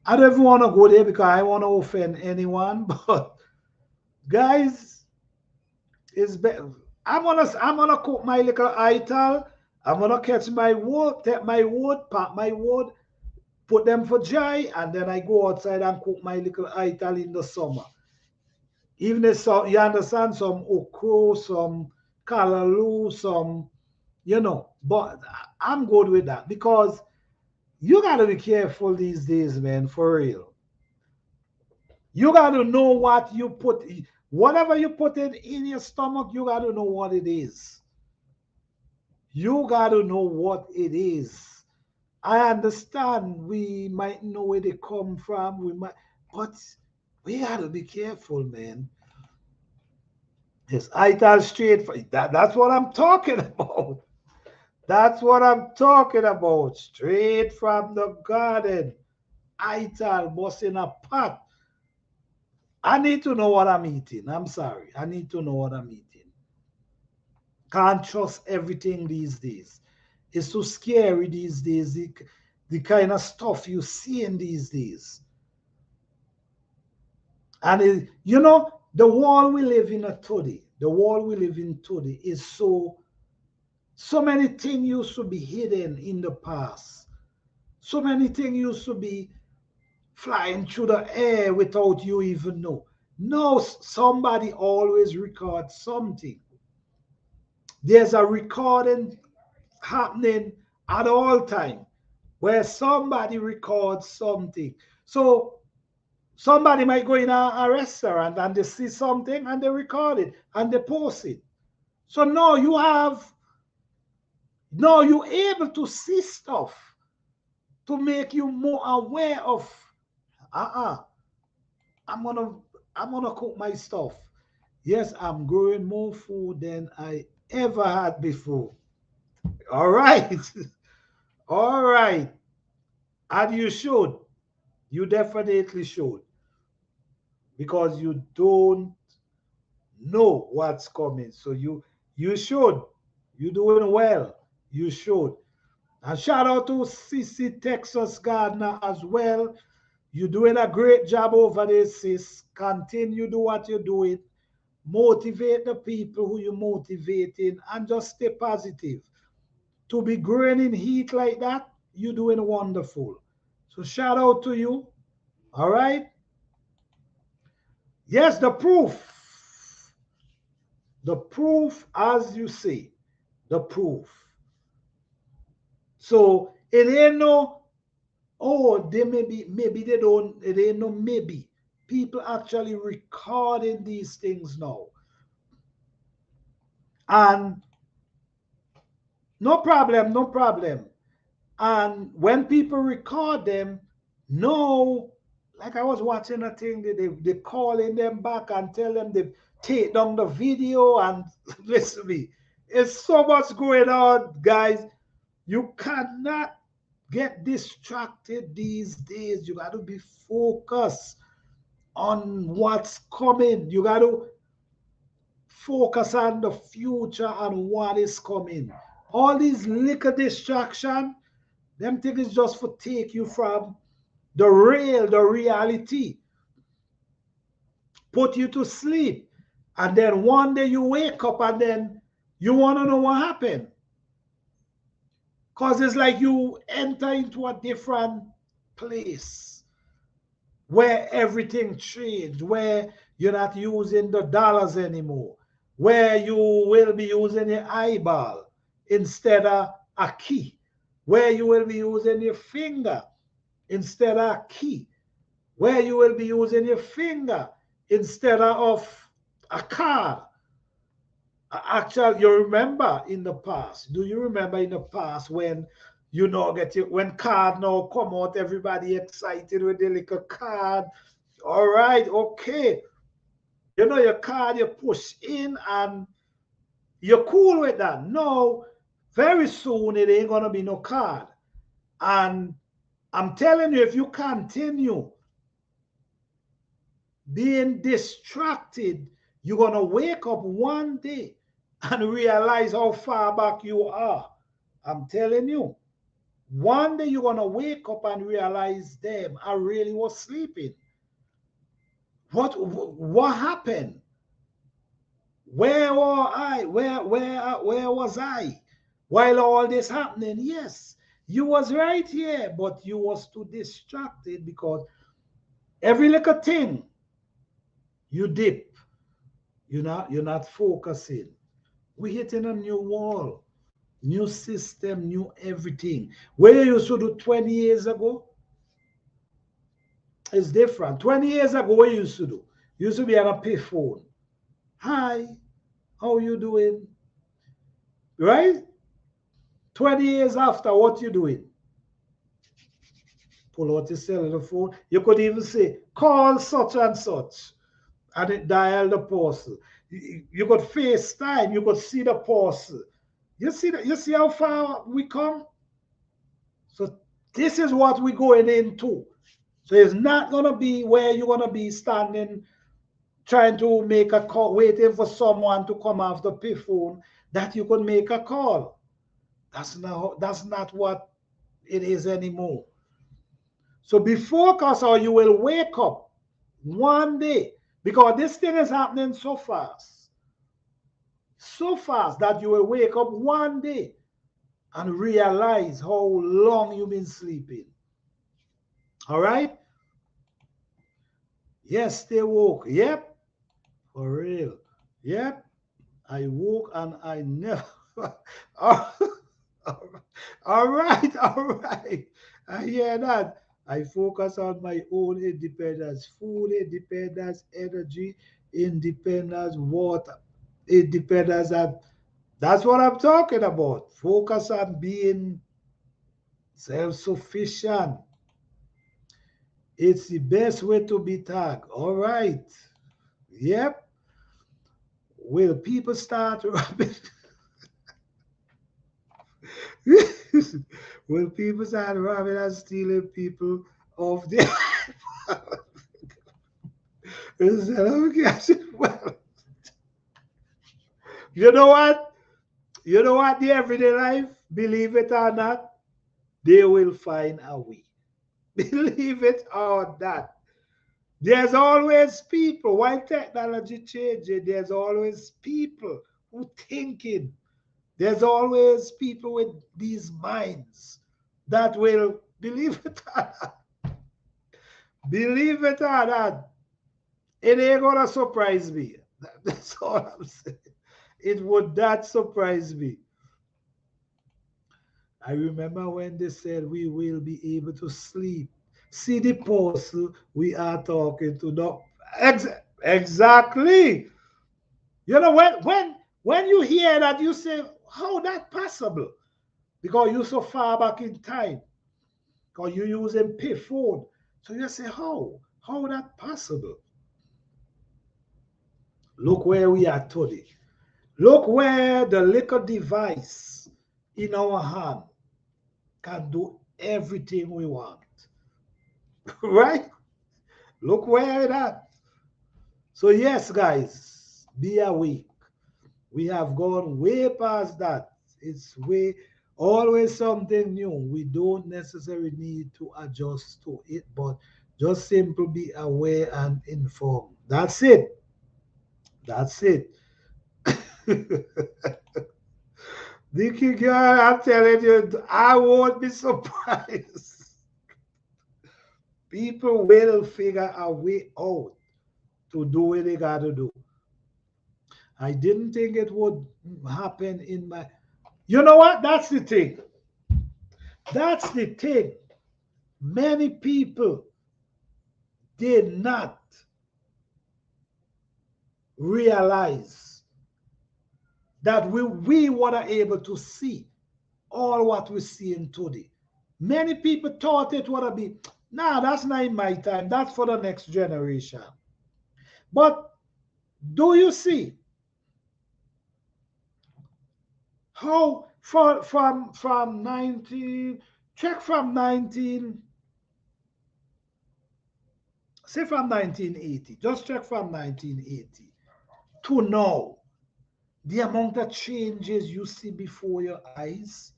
I don't even want to go there because I want to offend anyone, but guys, it's better. I'm gonna cook my little ital. I'm gonna catch my wood, take my wood, pack my wood, put them for dry, and then I go outside and cook my little ital in the summer. Even if you understand, some okra, some callaloo, some, but I'm good with that because you gotta be careful these days, man, for real. You gotta know what you put, whatever you put in your stomach, you gotta know what it is. You gotta know what it is. I understand we might know where they come from, but we gotta be careful, man. Yes, I tell straight for that's what I'm talking about. That's what I'm talking about. Straight from the garden. I tell boss in a pot. I need to know what I'm eating. I'm sorry. I need to know what I'm eating. Can't trust everything these days. It's so scary these days, the kind of stuff you see in these days. And the world we live in today, the world we live in today is so many things used to be hidden in the past. So many things used to be flying through the air without you even know. No, somebody always records something. There's a recording happening at all time where somebody records something. So somebody might go in a restaurant and they see something and they record it and they post it. So now you have, now you're able to see stuff to make you more aware of, uh-uh, I'm gonna I'm gonna cook my stuff. Yes, I'm growing more food than I ever had before. All right. All right. And you should. You definitely should. Because you don't know what's coming. So you should. You're doing well. You should. And shout out to CC Texas Gardener as well. You're doing a great job over there, sis. Continue do what you're doing. Motivate the people who you're motivating and just stay positive. To be growing in heat like that, you're doing wonderful. So shout out to you. All right. Yes, the proof. The proof, as you say, the proof. So it ain't no, oh, they maybe they don't, it ain't no maybe. People actually recording these things now. And no problem, no problem. And when people record them, no, like I was watching a thing, they calling them back and tell them they take down the video and listen to me. It's so much going on, guys. You cannot get distracted these days. You got to be focused on what's coming. You got to focus on the future and what is coming. All these little distraction, them things just for take you from the reality, put you to sleep. And then one day you wake up and then you want to know what happened. Because it's like you enter into a different place where everything changed, where you're not using the dollars anymore, where you will be using your eyeball instead of a key, where you will be using your finger instead of a key, where you will be using your finger instead of a card. Actually, you remember in the past, do you remember in the past when you know get it when card now come out, everybody excited with the little card. All right, okay. You know your card you push in and you're cool with that. No, very soon it ain't gonna be no card. And I'm telling you, if you continue being distracted, you're going to wake up one day and realize how far back you are. I'm telling you, one day you're going to wake up and realize, damn, I really was sleeping. What happened? Where were I? Where was I while all this happening? Yes, you was right here, but you was too distracted because every little thing you dip, you're not focusing. We're hitting a new wall, new system, new everything. Where you used to do 20 years ago is different. 20 years ago, what you used to do? You used to be on a pay phone. Hi, how you doing? Right? 20 years after, what you doing? Pull out your cellular phone. You could even say, call such and such. And it dial the parcel. You could FaceTime, you could see the parcel. You see that? You see how far we come? So this is what we're going into. So it's not gonna be where you're gonna be standing trying to make a call, waiting for someone to come off the payphone that you could make a call. That's not what it is anymore. So be focused or you will wake up one day because this thing is happening so fast that you will wake up one day and realize how long you've been sleeping. All right? Yes, stay woke. Yep, for real. Yep, I woke and I never all all right, all right. I hear that. I focus on my own independence, food independence, energy independence, water independence. And that's what I'm talking about. Focus on being self sufficient. It's the best way to be tagged. All right. Yep. Will people start robbing? Will people start robbing and stealing people of their instead of getting well? You know what? You know what? The everyday life, believe it or not, they will find a way. Believe it or not. There's always people. While technology changing, there's always people who thinking. There's always people with these minds that will believe it or not. Believe it or not, it ain't gonna surprise me. That's all I'm saying. It would not surprise me. I remember when they said we will be able to sleep. See the person we are talking to. No, exactly. You know when you hear that, you say, "How that possible?" Because you're so far back in time. Because you're using pay phone, so you say, "How that possible?" Look where we are today. Look where the little device in our hand can do everything we want. Right? Look where it at. So yes, guys, be awake. We have gone way past that. It's way always something new. We don't necessarily need to adjust to it, but just simply be aware and informed. That's it. That's it. Dicky girl, I'm telling you, I won't be surprised. People will figure a way out to do what they got to do. I didn't think it would happen in my. You know what? That's the thing. That's the thing. Many people did not realize that we were able to see all what we're seeing today. Many people thought it would be, nah, that's not in my time. That's for the next generation. But do you see how from 19 check from 19 say from 1980, just check from 1980 to now, the amount of changes you see before your eyes.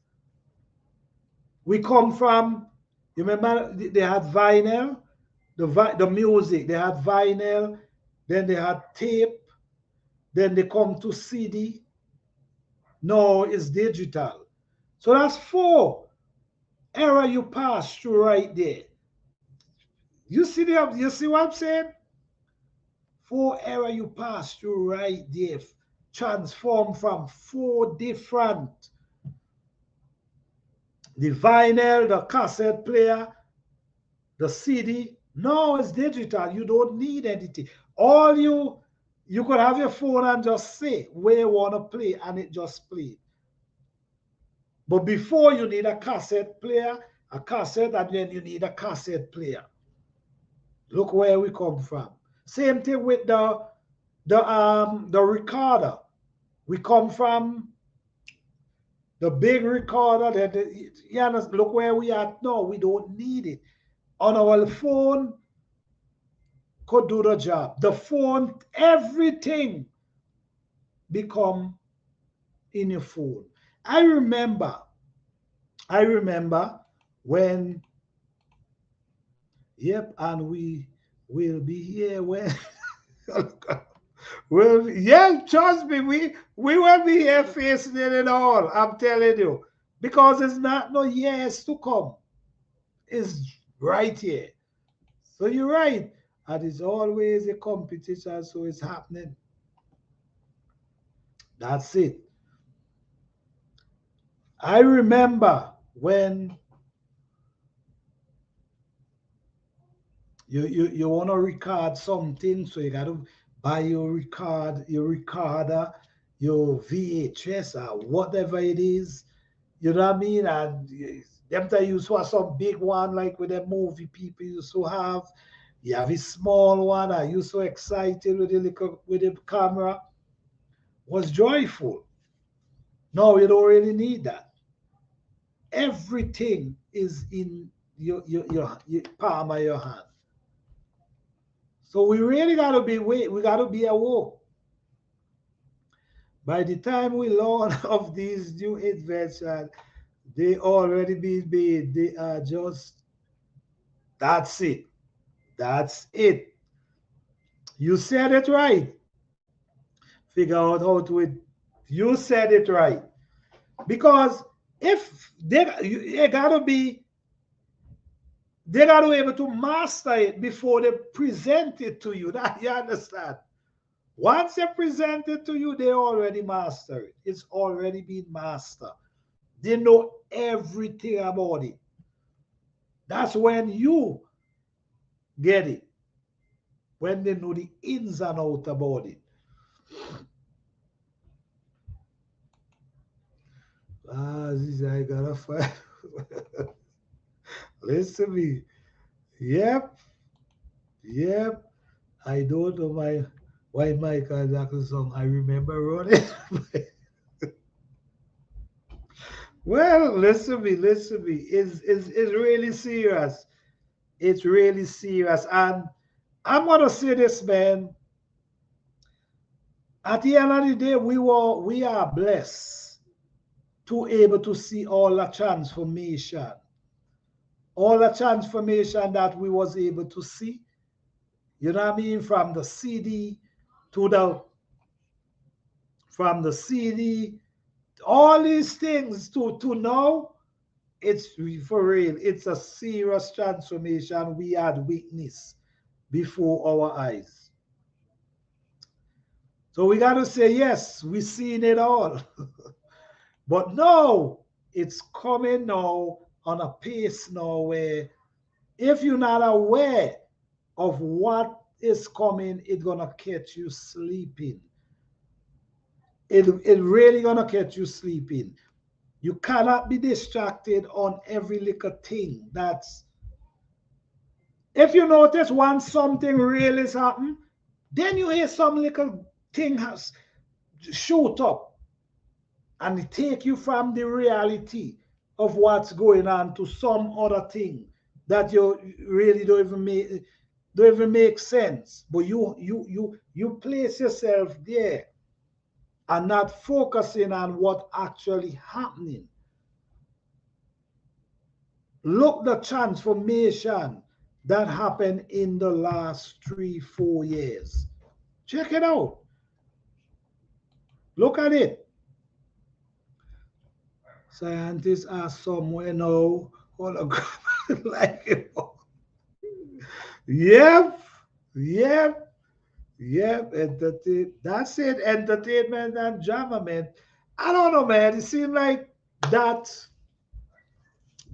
We come from, you remember they had vinyl, the music, they had vinyl, then they had tape, then they come to CD. No, it's digital. So that's four era you pass through right there. You see what I'm saying? Four era you pass through right there. Transform from four different, the vinyl, the cassette player, the CD. No, it's digital. You don't need anything. All you could have your phone and just say where you want to play and it just play. But before you need a cassette player, a cassette, and then you need a cassette player. Look where we come from. Same thing with the recorder. We come from the big recorder. Look where we are now. We don't need it. On our phone could do the job. The phone, everything become in your phone. I remember, I remember when, yep, and we will be here when well, yeah, trust me, we will be here facing it and all. I'm telling you, because it's not no years to come. It's right here. So you're right, and it's always a competition. So it's happening. That's it. I remember when you want to record something, so you got to buy your recorder, your VHS or whatever it is. You know what I mean? And them time you saw some big one like with the movie people used to have. You have a small one. Are you so excited with the little, with the camera? Was joyful. No, you don't really need that. Everything is in your palm of your hand. So we really gotta be we gotta be awoke. By the time we learn of these new inventions, they already be made. They are just that's it. That's it. You said it right. Figure out how to it. You said it right. Because if they gotta be able to master it before they present it to you. That you understand? Once they present it to you, they already master it. It's already been mastered. They know everything about it. That's when you get it. When they know the ins and outs about it. Ah, this I gotta find. Listen to me. Yep, yep. I don't know why Michael Jackson song. I remember running. Well, listen to me. It's really serious. It's really serious. And I'm gonna say this, man. At the end of the day, we are blessed to able to see all the transformation that we was able to see. You know what I mean? To the from the CD, all these things to now, it's for real. It's a serious transformation we had witnessed before our eyes. So we got to say, yes, we seen it all. But no, it's coming now on a pace now where if you're not aware of what is coming, it's gonna catch you sleeping. It really gonna catch you sleeping. You cannot be distracted on every little thing. That's if you notice once something really is happening, then you hear some little thing has shoot up and it take you from the reality of what's going on to some other thing that you really don't even make sense. But you place yourself there and not focusing on what actually happening. Look the transformation that happened in the last 3, 4 years. Check it out. Look at it. Scientists are somewhere now hologram like it. Yep, yep, yep. That's it. Entertainment and drama, man. I don't know, man. It seems like that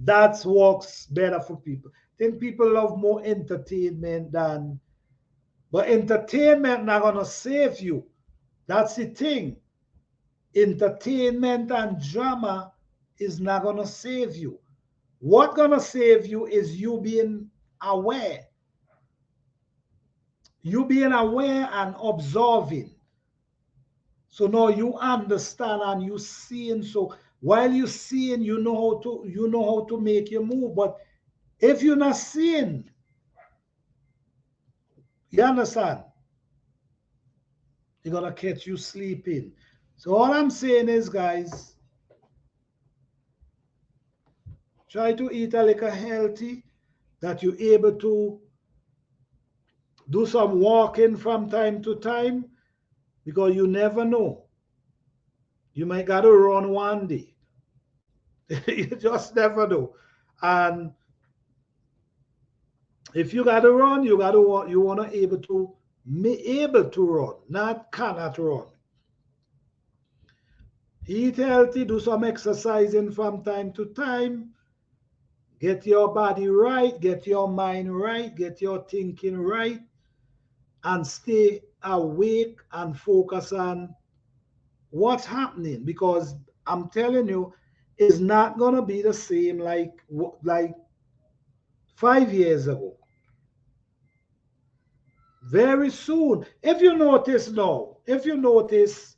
that works better for people. I think people love more entertainment than, but entertainment not gonna save you. That's the thing. Entertainment and drama is not gonna save you. What gonna save you is aware, you being aware and observing. So now you understand and you seeing. So while you seeing, you know how to make your move. But if you're not seeing, you understand, you're gonna catch you sleeping. So all I'm saying is, guys, try to eat a little healthy, that you're able to do some walking from time to time, because you never know. You might gotta run one day. You just never know. And if you gotta run, you wanna able to run, not cannot run. Eat healthy, do some exercising from time to time, get your body right, get your mind right, get your thinking right, and stay awake and focus on what's happening, because I'm telling you, it's not gonna be the same like 5 years ago. Very soon, if you notice now, if you notice,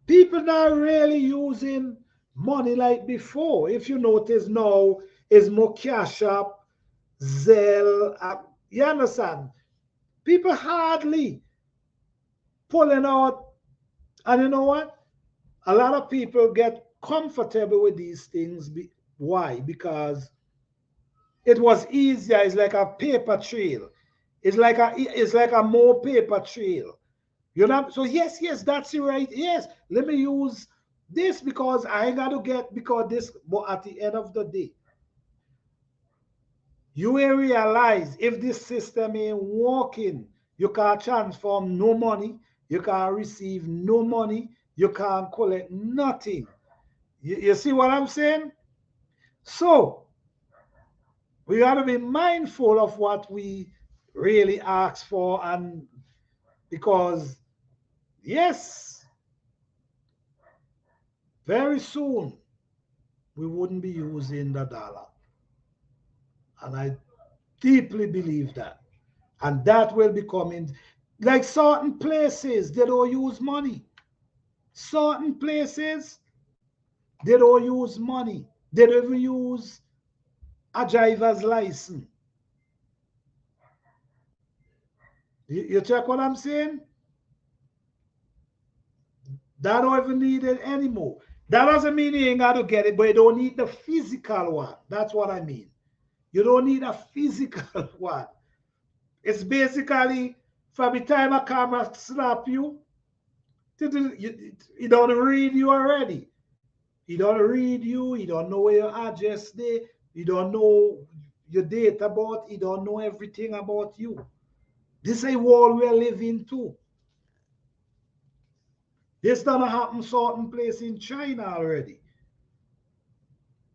people not really using money like before. If you notice now, it's more cash up, Zelle. You understand? People hardly pulling out, and you know what? A lot of people get comfortable with these things. Why? Because it was easier. It's like a paper trail. It's like a more paper trail. You know, so yes, that's it right. Yes, let me use this because I ain't got to get because this. But at the end of the day, you will realize if this system ain't working, you can't transform no money, you can't receive no money, you can't collect nothing. You see what I'm saying? So we got to be mindful of what we really ask for, and because yes, very soon we wouldn't be using the dollar. And I deeply believe that. And that will be coming. Like certain places, they don't use money. Certain places, they don't use money. They don't even use a driver's license. You check what I'm saying? That don't even need it anymore. That doesn't mean you ain't got to get it, but you don't need the physical one. That's what I mean. You don't need a physical one. It's basically from the time a camera snap you, he don't read you already. He don't read you. He don't know where your address there. He don't know your date about. He don't know everything about you. This is a world we're living too. This done happen certain place in China already.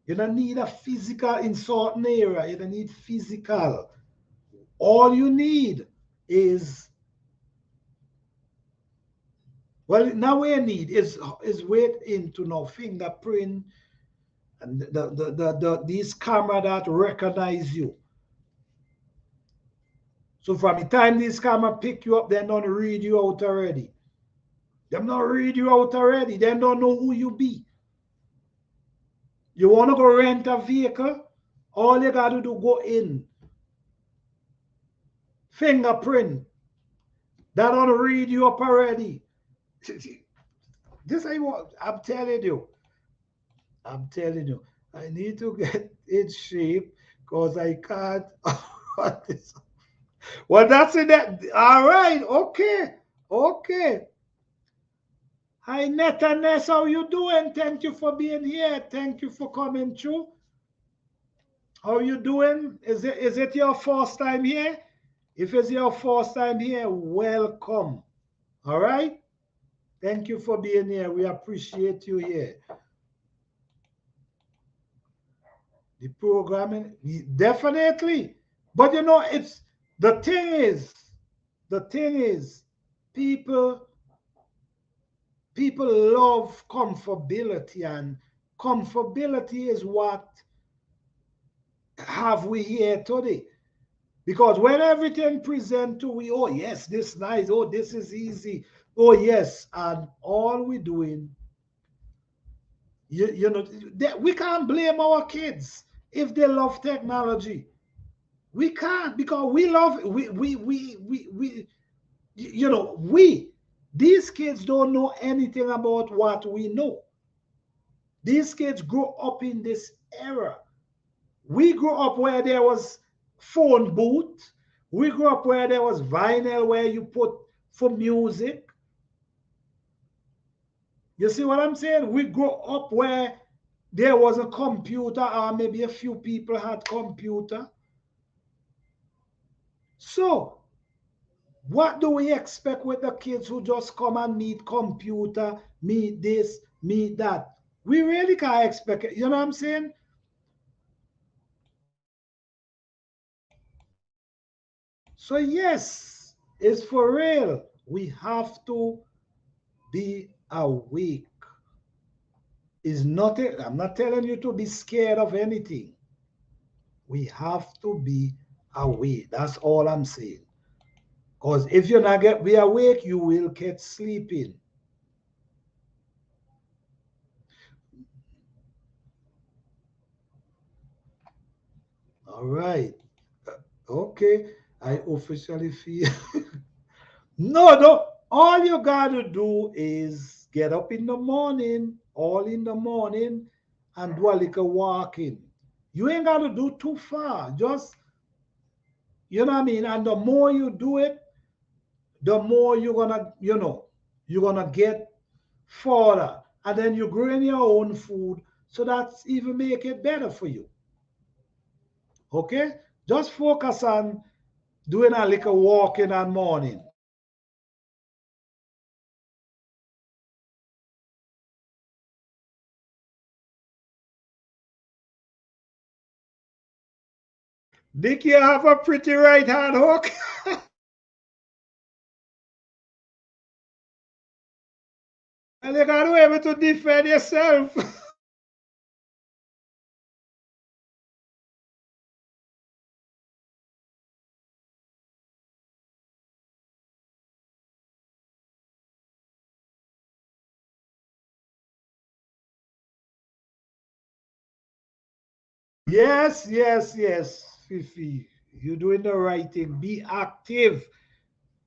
You don't need a physical in certain area. You don't need physical. All you need is, well, now we need is wait into no fingerprint and these camera that recognize you. So from the time this camera pick you up, they don't read you out already. Them not read you out already. They don't know who you be. You want to go rent a vehicle? All you got to do go in. Fingerprint. That don't read you up already. This ain't what I'm telling you. I'm telling you. I need to get in shape because I can't. Well, that's it. All right. Okay. Okay. Hi, Netta Ness, how you doing? Thank you for being here. Thank you for coming through. How you doing? Is it your first time here? If it's your first time here, welcome. All right? Thank you for being here. We appreciate you here. The programming, definitely. But you know, the thing is, people people love comfortability, and comfortability is what have we here today. Because when everything present to we, oh yes, this nice, oh this is easy, oh yes, and all we doing, you know, we can't blame our kids if they love technology. We can't, because we love we you know, these kids don't know anything about what we know. These kids grow up in this era. We grew up where there was phone booth. We grew up where there was vinyl where you put for music. You see what I'm saying? We grew up where there was a computer, or maybe a few people had computer. So What do we expect with the kids who just come and meet computer, meet this, meet that? We really can't expect it. You know what I'm saying? So yes, it's for real. We have to be awake. Is not it. I'm not telling you to be scared of anything. We have to be awake. That's all I'm saying. Because if you're not get be awake, you will get sleeping. All right. Okay. I officially feel no, no. All you gotta do is get up in the morning, all in the morning, and do a little walking. You ain't gotta do too far. Just you know what I mean? And the more you do it, the more you're gonna, you're gonna get further. And then you grow in your own food. So that's even make it better for you. Okay? Just focus on doing a little walking and morning. Dick, you have a pretty right hand hook. And you gotta be able to defend yourself. Yes, yes, yes, Fifi. You're doing the right thing. Be active.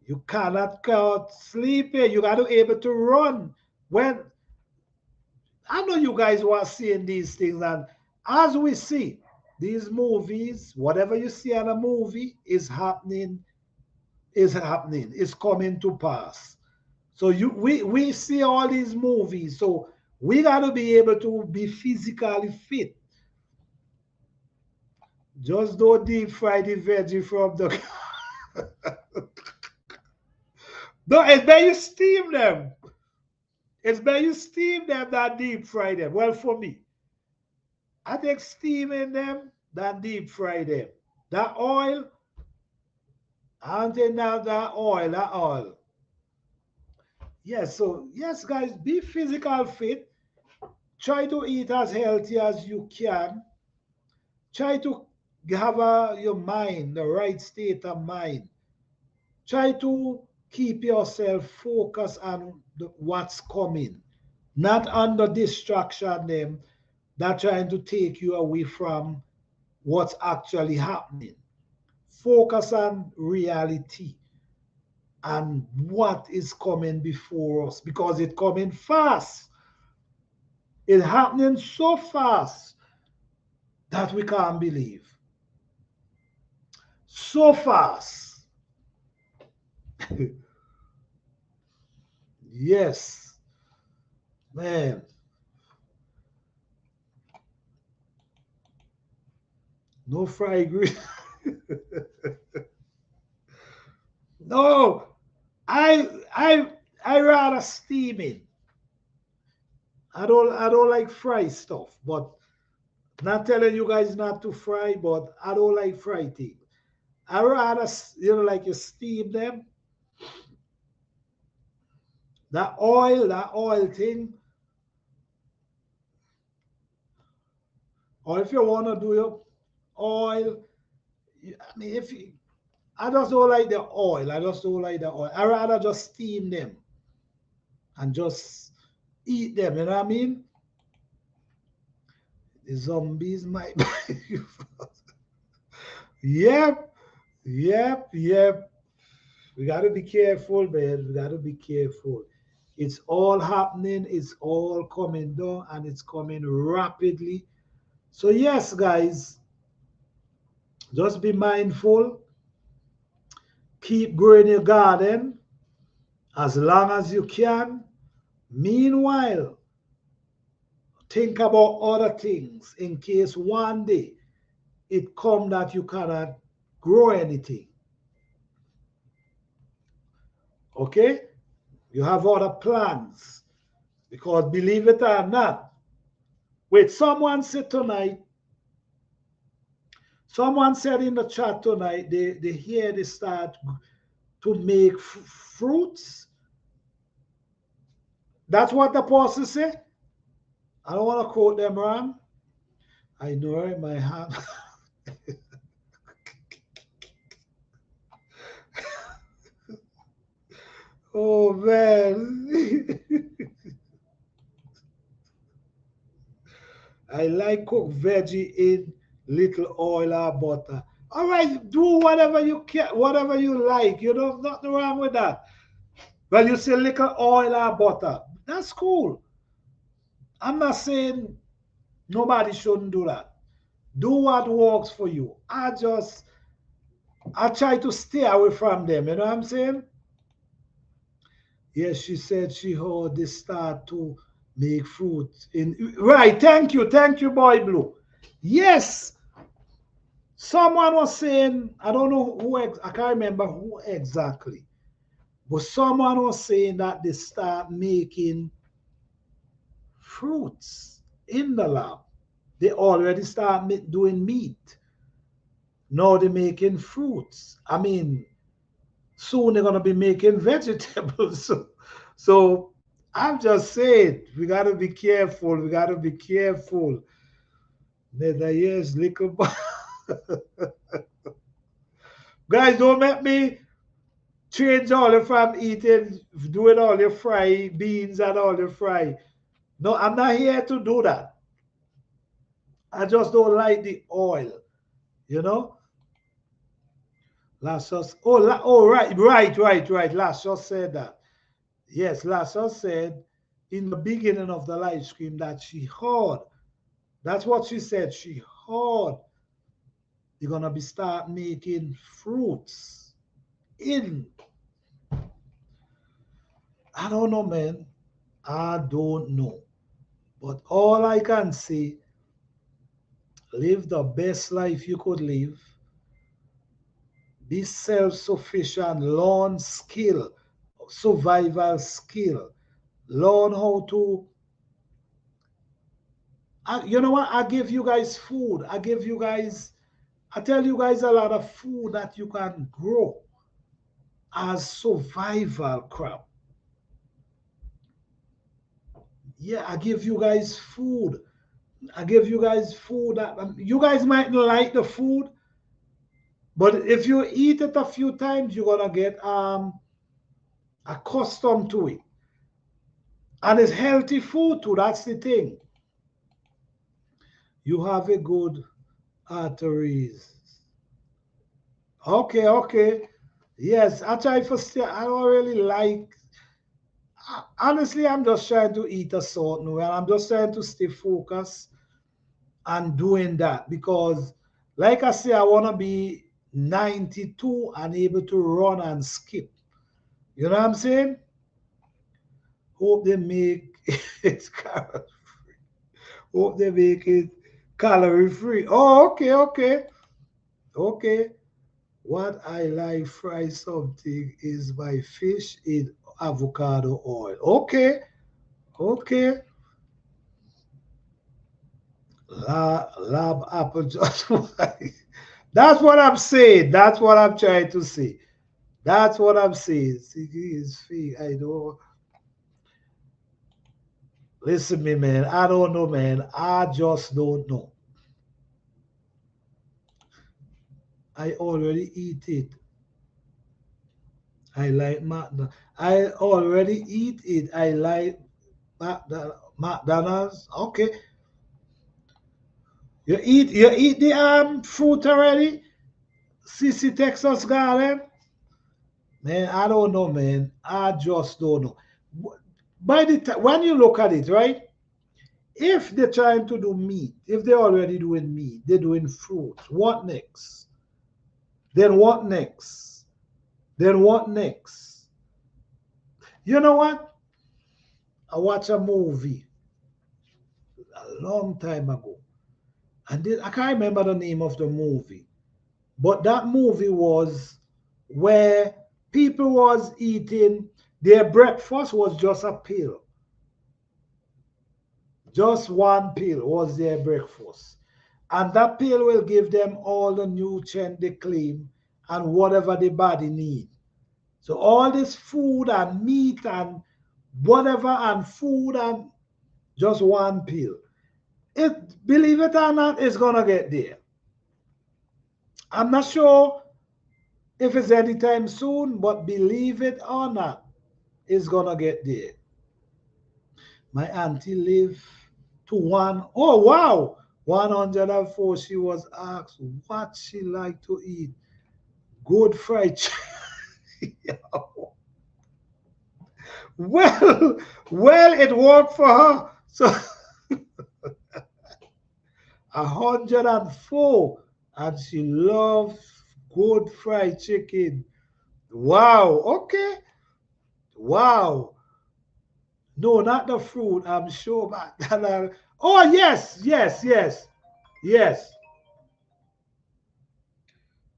You cannot go sleeping. You got to be able to run. When I know you guys were seeing these things, and as we see these movies, whatever you see on a movie is happening, is coming to pass. So we see all these movies. So we gotta be able to be physically fit. Just don't deep fry the veggie from the no, it's better you steam them. It's better you steam them than deep fry them. Well, for me, I think steaming them than deep fry them. That oil, I don't think that oil. Yes, so yes, guys, be physical fit. Try to eat as healthy as you can. Try to have your mind, the right state of mind. Try to keep yourself focused on what's coming, not on the distraction them that trying to take you away from what's actually happening. Focus on reality and what is coming before us because it's coming fast. It's happening so fast that we can't believe. So fast. Yes, man. No fry green. No, I rather steaming. I don't like fry stuff, but not telling you guys not to fry, but I don't like fry things. I rather like you steam them. That oil thing, or if you wanna do your oil, I mean if you, I just don't like the oil. I just don't like the oil. I rather just steam them and just eat them. You know what I mean? The zombies might bite you. Yep, yep. We got to be careful, man. We got to be careful. It's all happening. It's all coming down, and it's coming rapidly. So yes, guys, just be mindful. Keep growing your garden as long as you can. Meanwhile, think about other things in case one day it come that you cannot grow anything. Okay? You have other plans. Because believe it or not, wait, someone said in the chat tonight, they hear they start to make fruits. That's what the apostle said. I don't want to quote them wrong. I know right, my hand. Oh man. I like cook veggie in little oil or butter. All right, do whatever you can, whatever you like. You know, nothing wrong with that. Well, you say little oil or butter. That's cool. I'm not saying nobody shouldn't do that. Do what works for you. I try to stay away from them. You know what I'm saying? Yes, she said she heard they start to make fruit in right. Thank you, boy blue. Yes, someone was saying, I don't know who, I can't remember who exactly, but someone was saying that they start making fruits in the lab. They already start doing meat. Now they're making fruits. I mean, soon they're gonna be making vegetables. So I'm just saying, we gotta be careful. We gotta be careful. Yes, little guys, don't make me change all the from eating, doing all the fry beans and all the fry. No, I'm not here to do that. I just don't like the oil, you know. Lassos, right. Lassos said that. Yes, Lassos said in the beginning of the live stream that she heard. That's what she said. She heard they're gonna be start making fruits in. I don't know, man. I don't know. But all I can say, live the best life you could live. Be self-sufficient. Learn skill, survival skill. Learn how to. You know what? I give you guys food. I tell you guys a lot of food that you can grow as survival crop. Yeah, I give you guys food. I give you guys food. You guys might not like the food, but if you eat it a few times, you're gonna get accustomed to it. And it's healthy food too. That's the thing. You have a good arteries. Okay. Yes, I try for stay. I don't really like. Honestly, I'm just trying to eat a certain way, and I'm just trying to stay focused on doing that because, like I say, I want to be 92 and able to run and skip. You know what I'm saying? Hope they make it calorie free. Hope they make it calorie free. Oh, okay. What I like fry something is my fish in avocado oil. Okay. Lab apple just that's what I'm saying. That's what I'm trying to say. That's what I'm saying. CG is free. I know. Listen me, man. I don't know, man. I just don't know. I already eat it. I like McDonald's. I already eat it. I like McDonald's. Okay. You eat the fruit already? CC Texas Garden? Man, I don't know, man. I just don't know. By the time when you look at it, right? If they're trying to do meat, if they're already doing meat, they're doing fruit. What next? Then what next? Then what next? You know what? I watched a movie a long time ago. And I can't remember the name of the movie. But that movie was where people was eating, their breakfast was just a pill. Just one pill was their breakfast. And that pill will give them all the nutrients they claim and whatever the body need. So all this food and meat and whatever and food and just one pill. It, believe it or not, it's gonna get there. I'm not sure if it's anytime soon, but believe it or not, it's gonna get there. My auntie lived to one. Oh wow, 104. She was asked what she liked to eat. Good fried chicken. Well, well, it worked for her. So 104, and she loves good fried chicken. Wow. Okay. Wow. No, not the fruit. I'm sure about that. Oh yes, yes, yes, yes.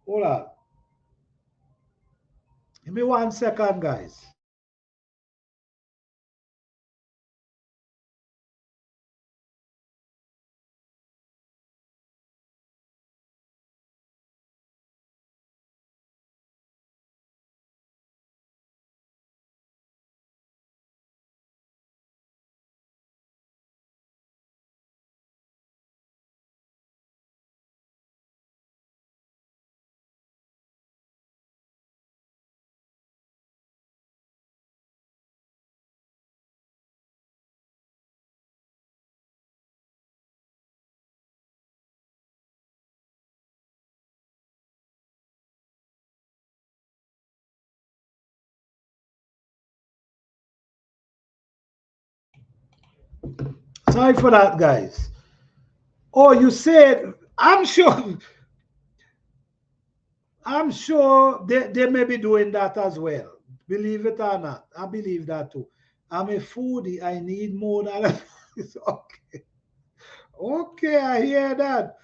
Hold on. Give me 1 second, guys. Sorry for that, guys. Oh, you said, I'm sure they may be doing that as well. Believe it or not. I believe that too. I'm a foodie. I need more than okay. Okay, I hear that.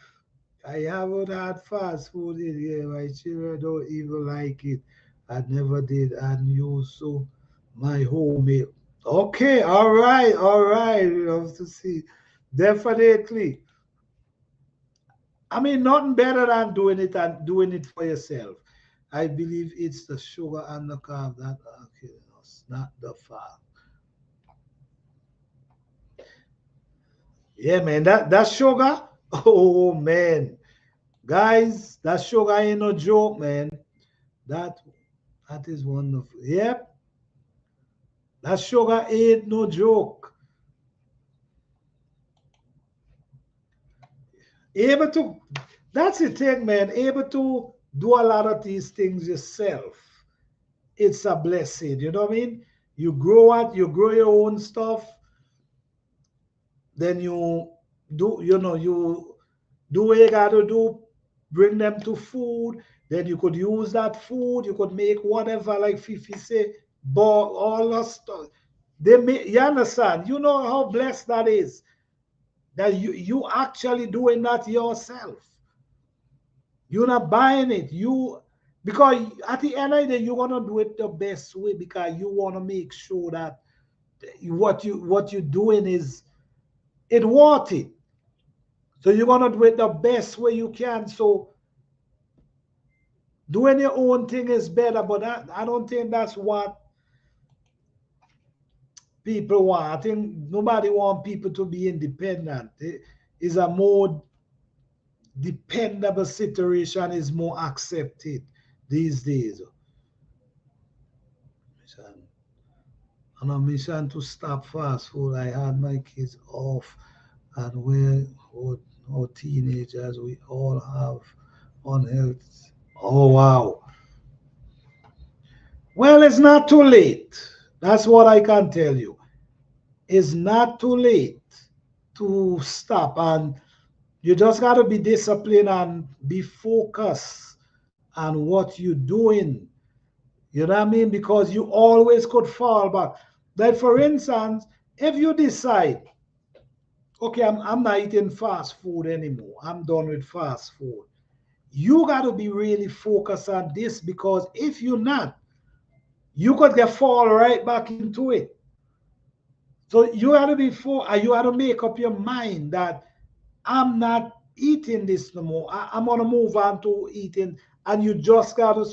I haven't had fast food in here. My children don't even like it. I never did. And you so my homemade. Okay, all right, all right. We have to see. Definitely. I mean, nothing better than doing it and doing it for yourself. I believe it's the sugar and the carb that are killing us, not the fat. Yeah, man, that sugar. Oh man, guys, that sugar ain't no joke, man. That that is wonderful. Yep, that sugar ain't no joke. Able to, that's the thing, man. Able to do a lot of these things yourself. It's a blessing. You know what I mean? You grow your own stuff, then you do, you do what you gotta do, bring them to food, then you could use that food, you could make whatever, like Fifi say, ball, all that stuff. They make, you understand? You know how blessed that is, that you actually doing that yourself. You're not buying it. You, because at the end of the day, you're gonna do it the best way because you want to make sure that what you're doing is it worth it. So you're gonna do it the best way you can. So doing your own thing is better, but I don't think that's what people want. I think nobody want people to be independent. It is a more dependable situation is more accepted these days. On a mission to stop fast food, I had my kids off, and we're all teenagers. We all have unhealth. Oh wow. Well, it's not too late. That's what I can tell you. It's not too late to stop, and you just got to be disciplined and be focused on what you're doing. You know what I mean? Because you always could fall back. Like for instance, if you decide, okay, I'm not eating fast food anymore. I'm done with fast food. You got to be really focused on this because if you're not, you could get fall right back into it. So you got to be for, you got to make up your mind that I'm not eating this no more. I'm gonna move on to eating, and you just gotta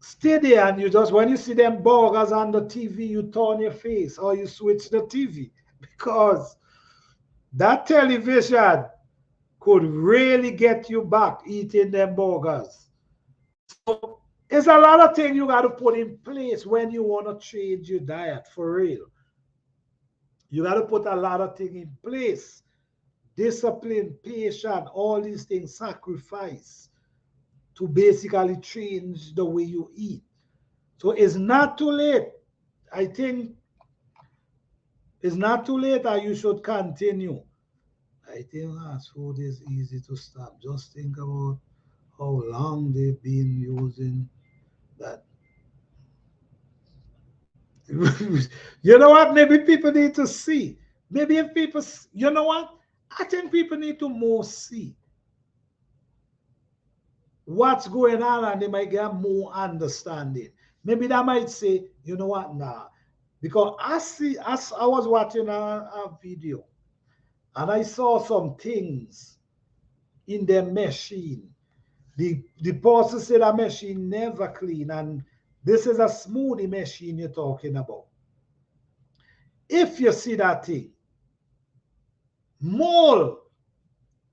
stay there. And you just, when you see them burgers on the TV, you turn your face or you switch the TV because that television could really get you back eating them burgers. So it's a lot of things you got to put in place when you want to change your diet for real. You got to put a lot of things in place: discipline, patience, all these things, sacrifice to basically change the way you eat. So it's not too late. I think it's not too late, and you should continue. I think fast food is easy to stop. Just think about how long they've been using that. You know what? Maybe people need to see. Maybe if people, you know what? I think people need to more see what's going on and they might get more understanding. Maybe they might say, you know what, nah. Because I see, as I was watching a video and I saw some things in the machine. The person said a machine never clean, and this is a smoothie machine you're talking about. If you see that thing, mole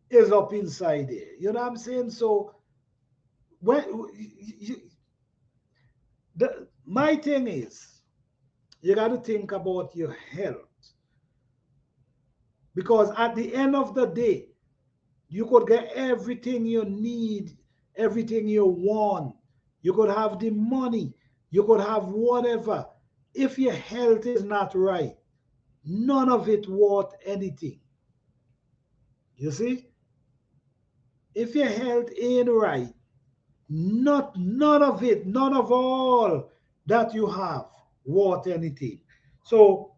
is up inside there. You know what I'm saying? So when my thing is, you got to think about your health because at the end of the day, you could get everything you need, everything you want. You could have the money, you could have whatever. If your health is not right, none of it worth anything. You see? If your health ain't right, none of it, none of all that you have worth anything. So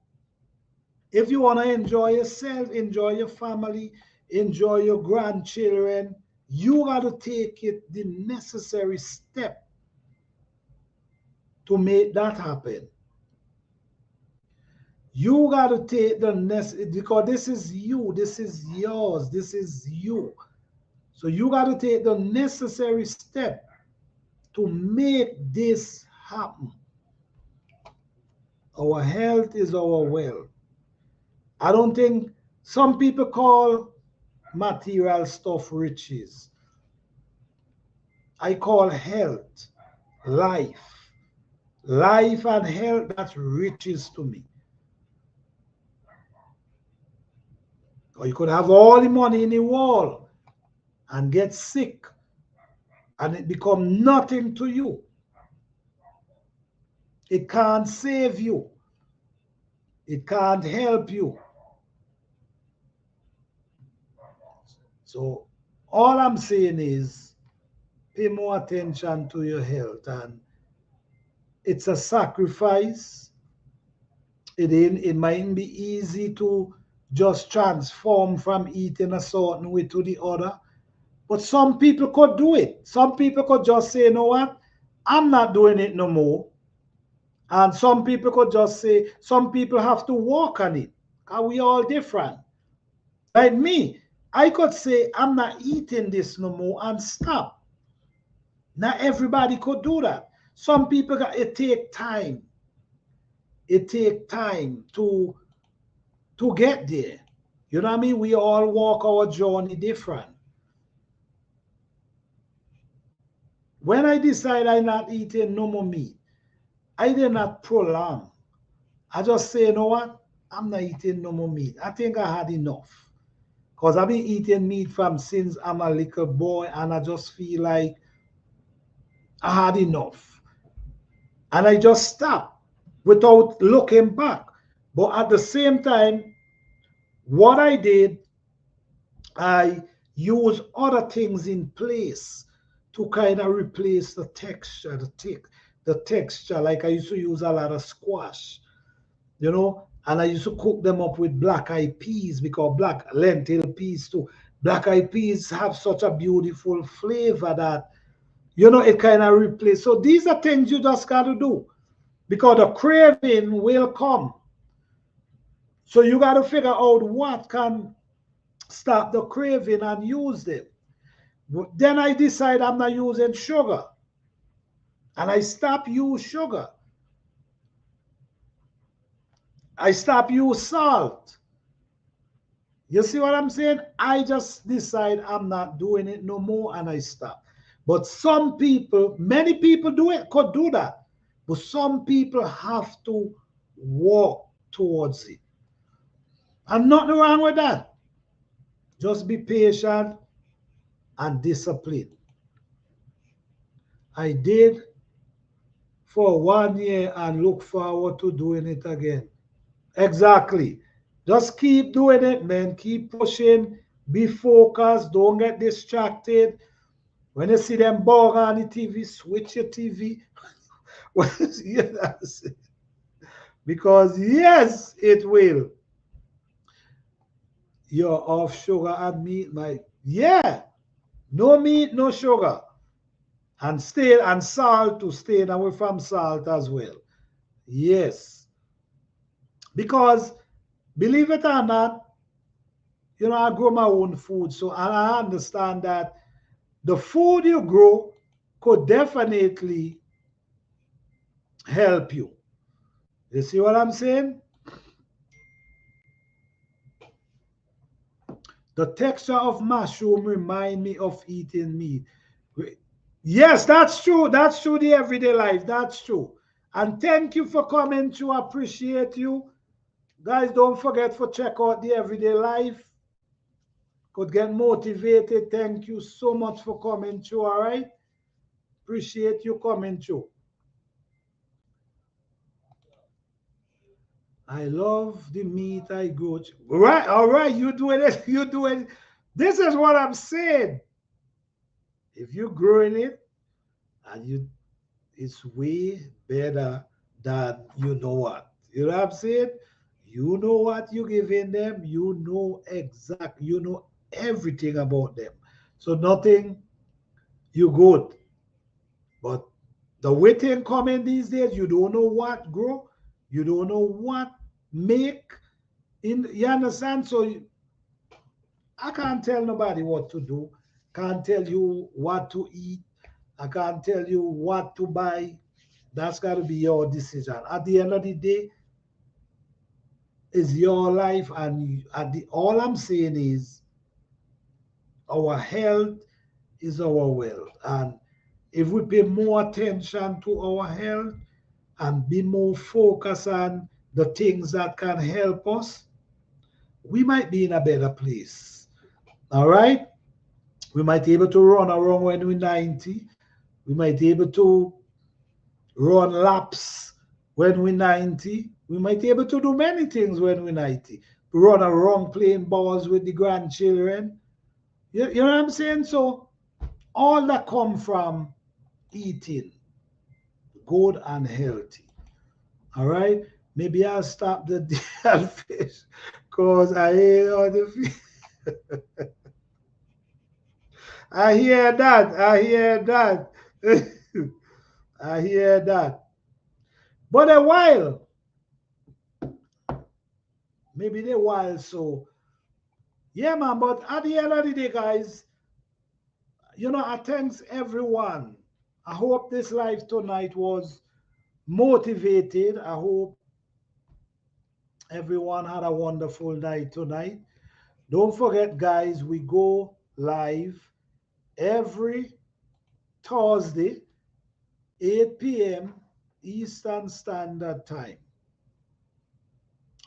if you want to enjoy yourself, enjoy your family, enjoy your grandchildren, you got to take it the necessary step to make that happen. You got to take the necessary, because this is you, this is yours, this is you. So you got to take the necessary step to make this happen. Our health is our wealth. I don't think some people call material stuff riches. I call health life. Life and health, that's riches to me. Or you could have all the money in the world and get sick and it become nothing to you. It can't save you. It can't help you. So all I'm saying is pay more attention to your health, and it's a sacrifice. It mightn't be easy to just transform from eating a certain way to the other. But some people could do it. Some people could just say, you know what? I'm not doing it no more. And some people could just say, some people have to work on it. Because we all different. Like me, I could say, I'm not eating this no more and stop. Not everybody could do that. Some people, it take time. It take time to get there. You know what I mean? We all walk our journey different. When I decide I'm not eating no more meat, I did not prolong. I just say, you know what? I'm not eating no more meat. I think I had enough. Because I've been eating meat from since I'm a little boy, and I just feel like I had enough. And I just stopped without looking back. But at the same time, what I did, I used other things in place to kind of replace the texture, the texture. Like I used to use a lot of squash, you know, and I used to cook them up with black eyed peas because black lentil peas too. Black eyed peas have such a beautiful flavor that It kind of replace. So these are things you just got to do because the craving will come. So you got to figure out what can stop the craving and use them. Then I decide I'm not using sugar and I stop use sugar. I stop use salt. You see what I'm saying? I just decide I'm not doing it no more and I stop. But some people, many people do it, could do that. But some people have to walk towards it. And nothing wrong with that. Just be patient and disciplined. I did for 1 year and look forward to doing it again. Exactly. Just keep doing it, man. Keep pushing. Be focused. Don't get distracted. When you see them bug on the TV, switch your TV. Yes. Because yes, it will. You're off sugar and meat, my yeah. No meat, no sugar. And stay and salt to stay away from salt as well. Yes. Because believe it or not, I grow my own food. So I understand that the food you grow could definitely help you. You see what I'm saying? The texture of mushroom remind me of eating meat. Yes, that's true. That's true. The everyday life. That's true. And thank you for coming to appreciate you. Guys, don't forget to check out the everyday life. Could get motivated. Thank you so much for coming through. All right. Appreciate you coming through. I love the meat I grow. Right. All right. You doing it. You doing. This is what I'm saying. If you're growing it and it's way better than you know what. You know what I'm saying? You know what you're giving them. You know everything about them. So nothing, you good. But the way things coming these days, you don't know what grow. You don't know what make. You understand? So I can't tell nobody what to do. Can't tell you what to eat. I can't tell you what to buy. That's got to be your decision. At the end of the day, it's your life, and all I'm saying is our health is our wealth, and if we pay more attention to our health and be more focused on the things that can help us, we might be in a better place. All right, we might be able to run around when we're 90. We might be able to run laps when we're 90. We might be able to do many things when we're 90. Run around playing balls with the grandchildren. You know what I'm saying? So all that come from eating good and healthy. All right? Maybe I'll stop the deal fish because I ate all the fish. I hear that. I hear that. I hear that. But a while, maybe they while. So yeah, man. But at the end of the day, guys, I thanks everyone. I hope this live tonight was motivated. I hope everyone had a wonderful night tonight. Don't forget, guys, we go live every Thursday, 8 p.m. Eastern Standard Time.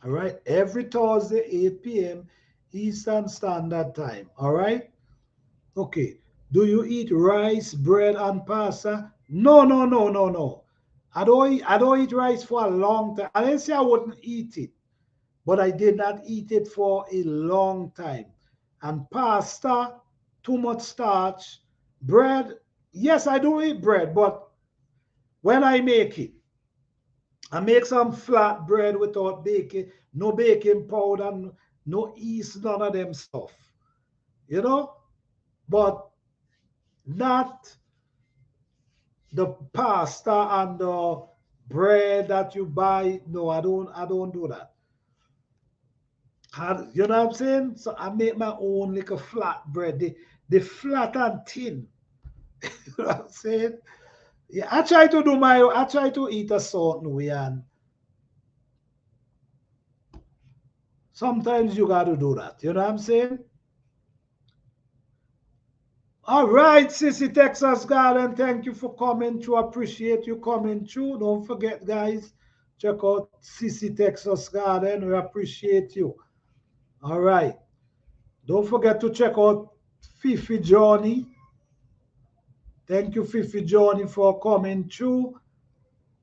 All right, every Thursday, 8 p.m. Eastern Standard Time. All right. Okay. Do you eat rice, bread, and pasta? No, no, no, no, no. I don't eat rice for a long time. I didn't say I wouldn't eat it, but I did not eat it for a long time. And pasta, too much starch. Bread, yes, I do eat bread, but when I make it, I make some flat bread without baking, no baking powder, no yeast, none of them stuff. You know? But not the pasta and the bread that you buy. No, I don't do that. You know what I'm saying? So I make my own like a flat bread. The flat and thin. You know what I'm saying? Yeah, I try to eat a certain way, and sometimes you gotta do that. You know what I'm saying? All right, Sissy Texas Garden, thank you for coming through. Appreciate you coming through. Don't forget, guys, check out Sissy Texas Garden. We appreciate you. All right. Don't forget to check out Fifi Johnny. Thank you, Fifi Johnny, for coming through.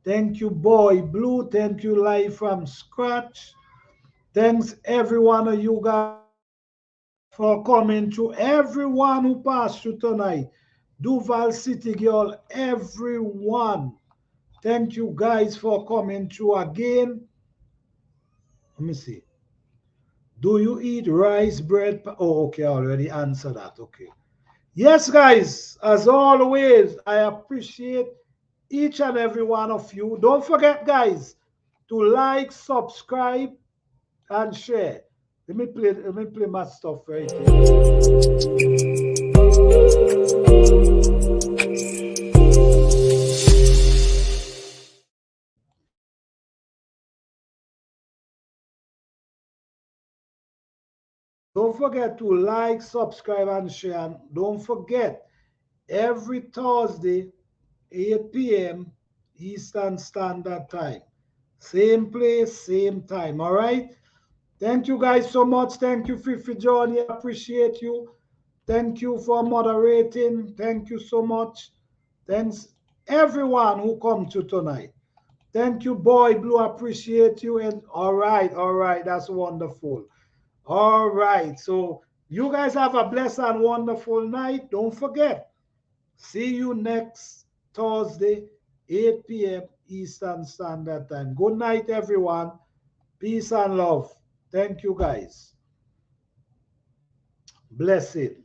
Thank you, Boy Blue. Thank you, Live from Scratch. Thanks, every one of you guys, for coming through. Everyone who passed through tonight. Duval City Girl, everyone. Thank you guys for coming through again. Let me see. Do you eat rice bread? Oh, okay, I already answered that. Okay. Yes, guys, as always, I appreciate each and every one of you. Don't forget, guys, to like, subscribe, and share. Let me play my stuff right here. Don't forget to like, subscribe, and share. And don't forget, every Thursday, 8 p.m. Eastern Standard Time. Same place, same time. All right? Thank you guys so much. Thank you, Fifi Johnny. Appreciate you. Thank you for moderating. Thank you so much. Thanks everyone who come to tonight. Thank you, Boy Blue. Appreciate you. And all right. That's wonderful. All right. So you guys have a blessed and wonderful night. Don't forget. See you next Thursday, 8 p.m. Eastern Standard Time. Good night, everyone. Peace and love. Thank you, guys. Blessed.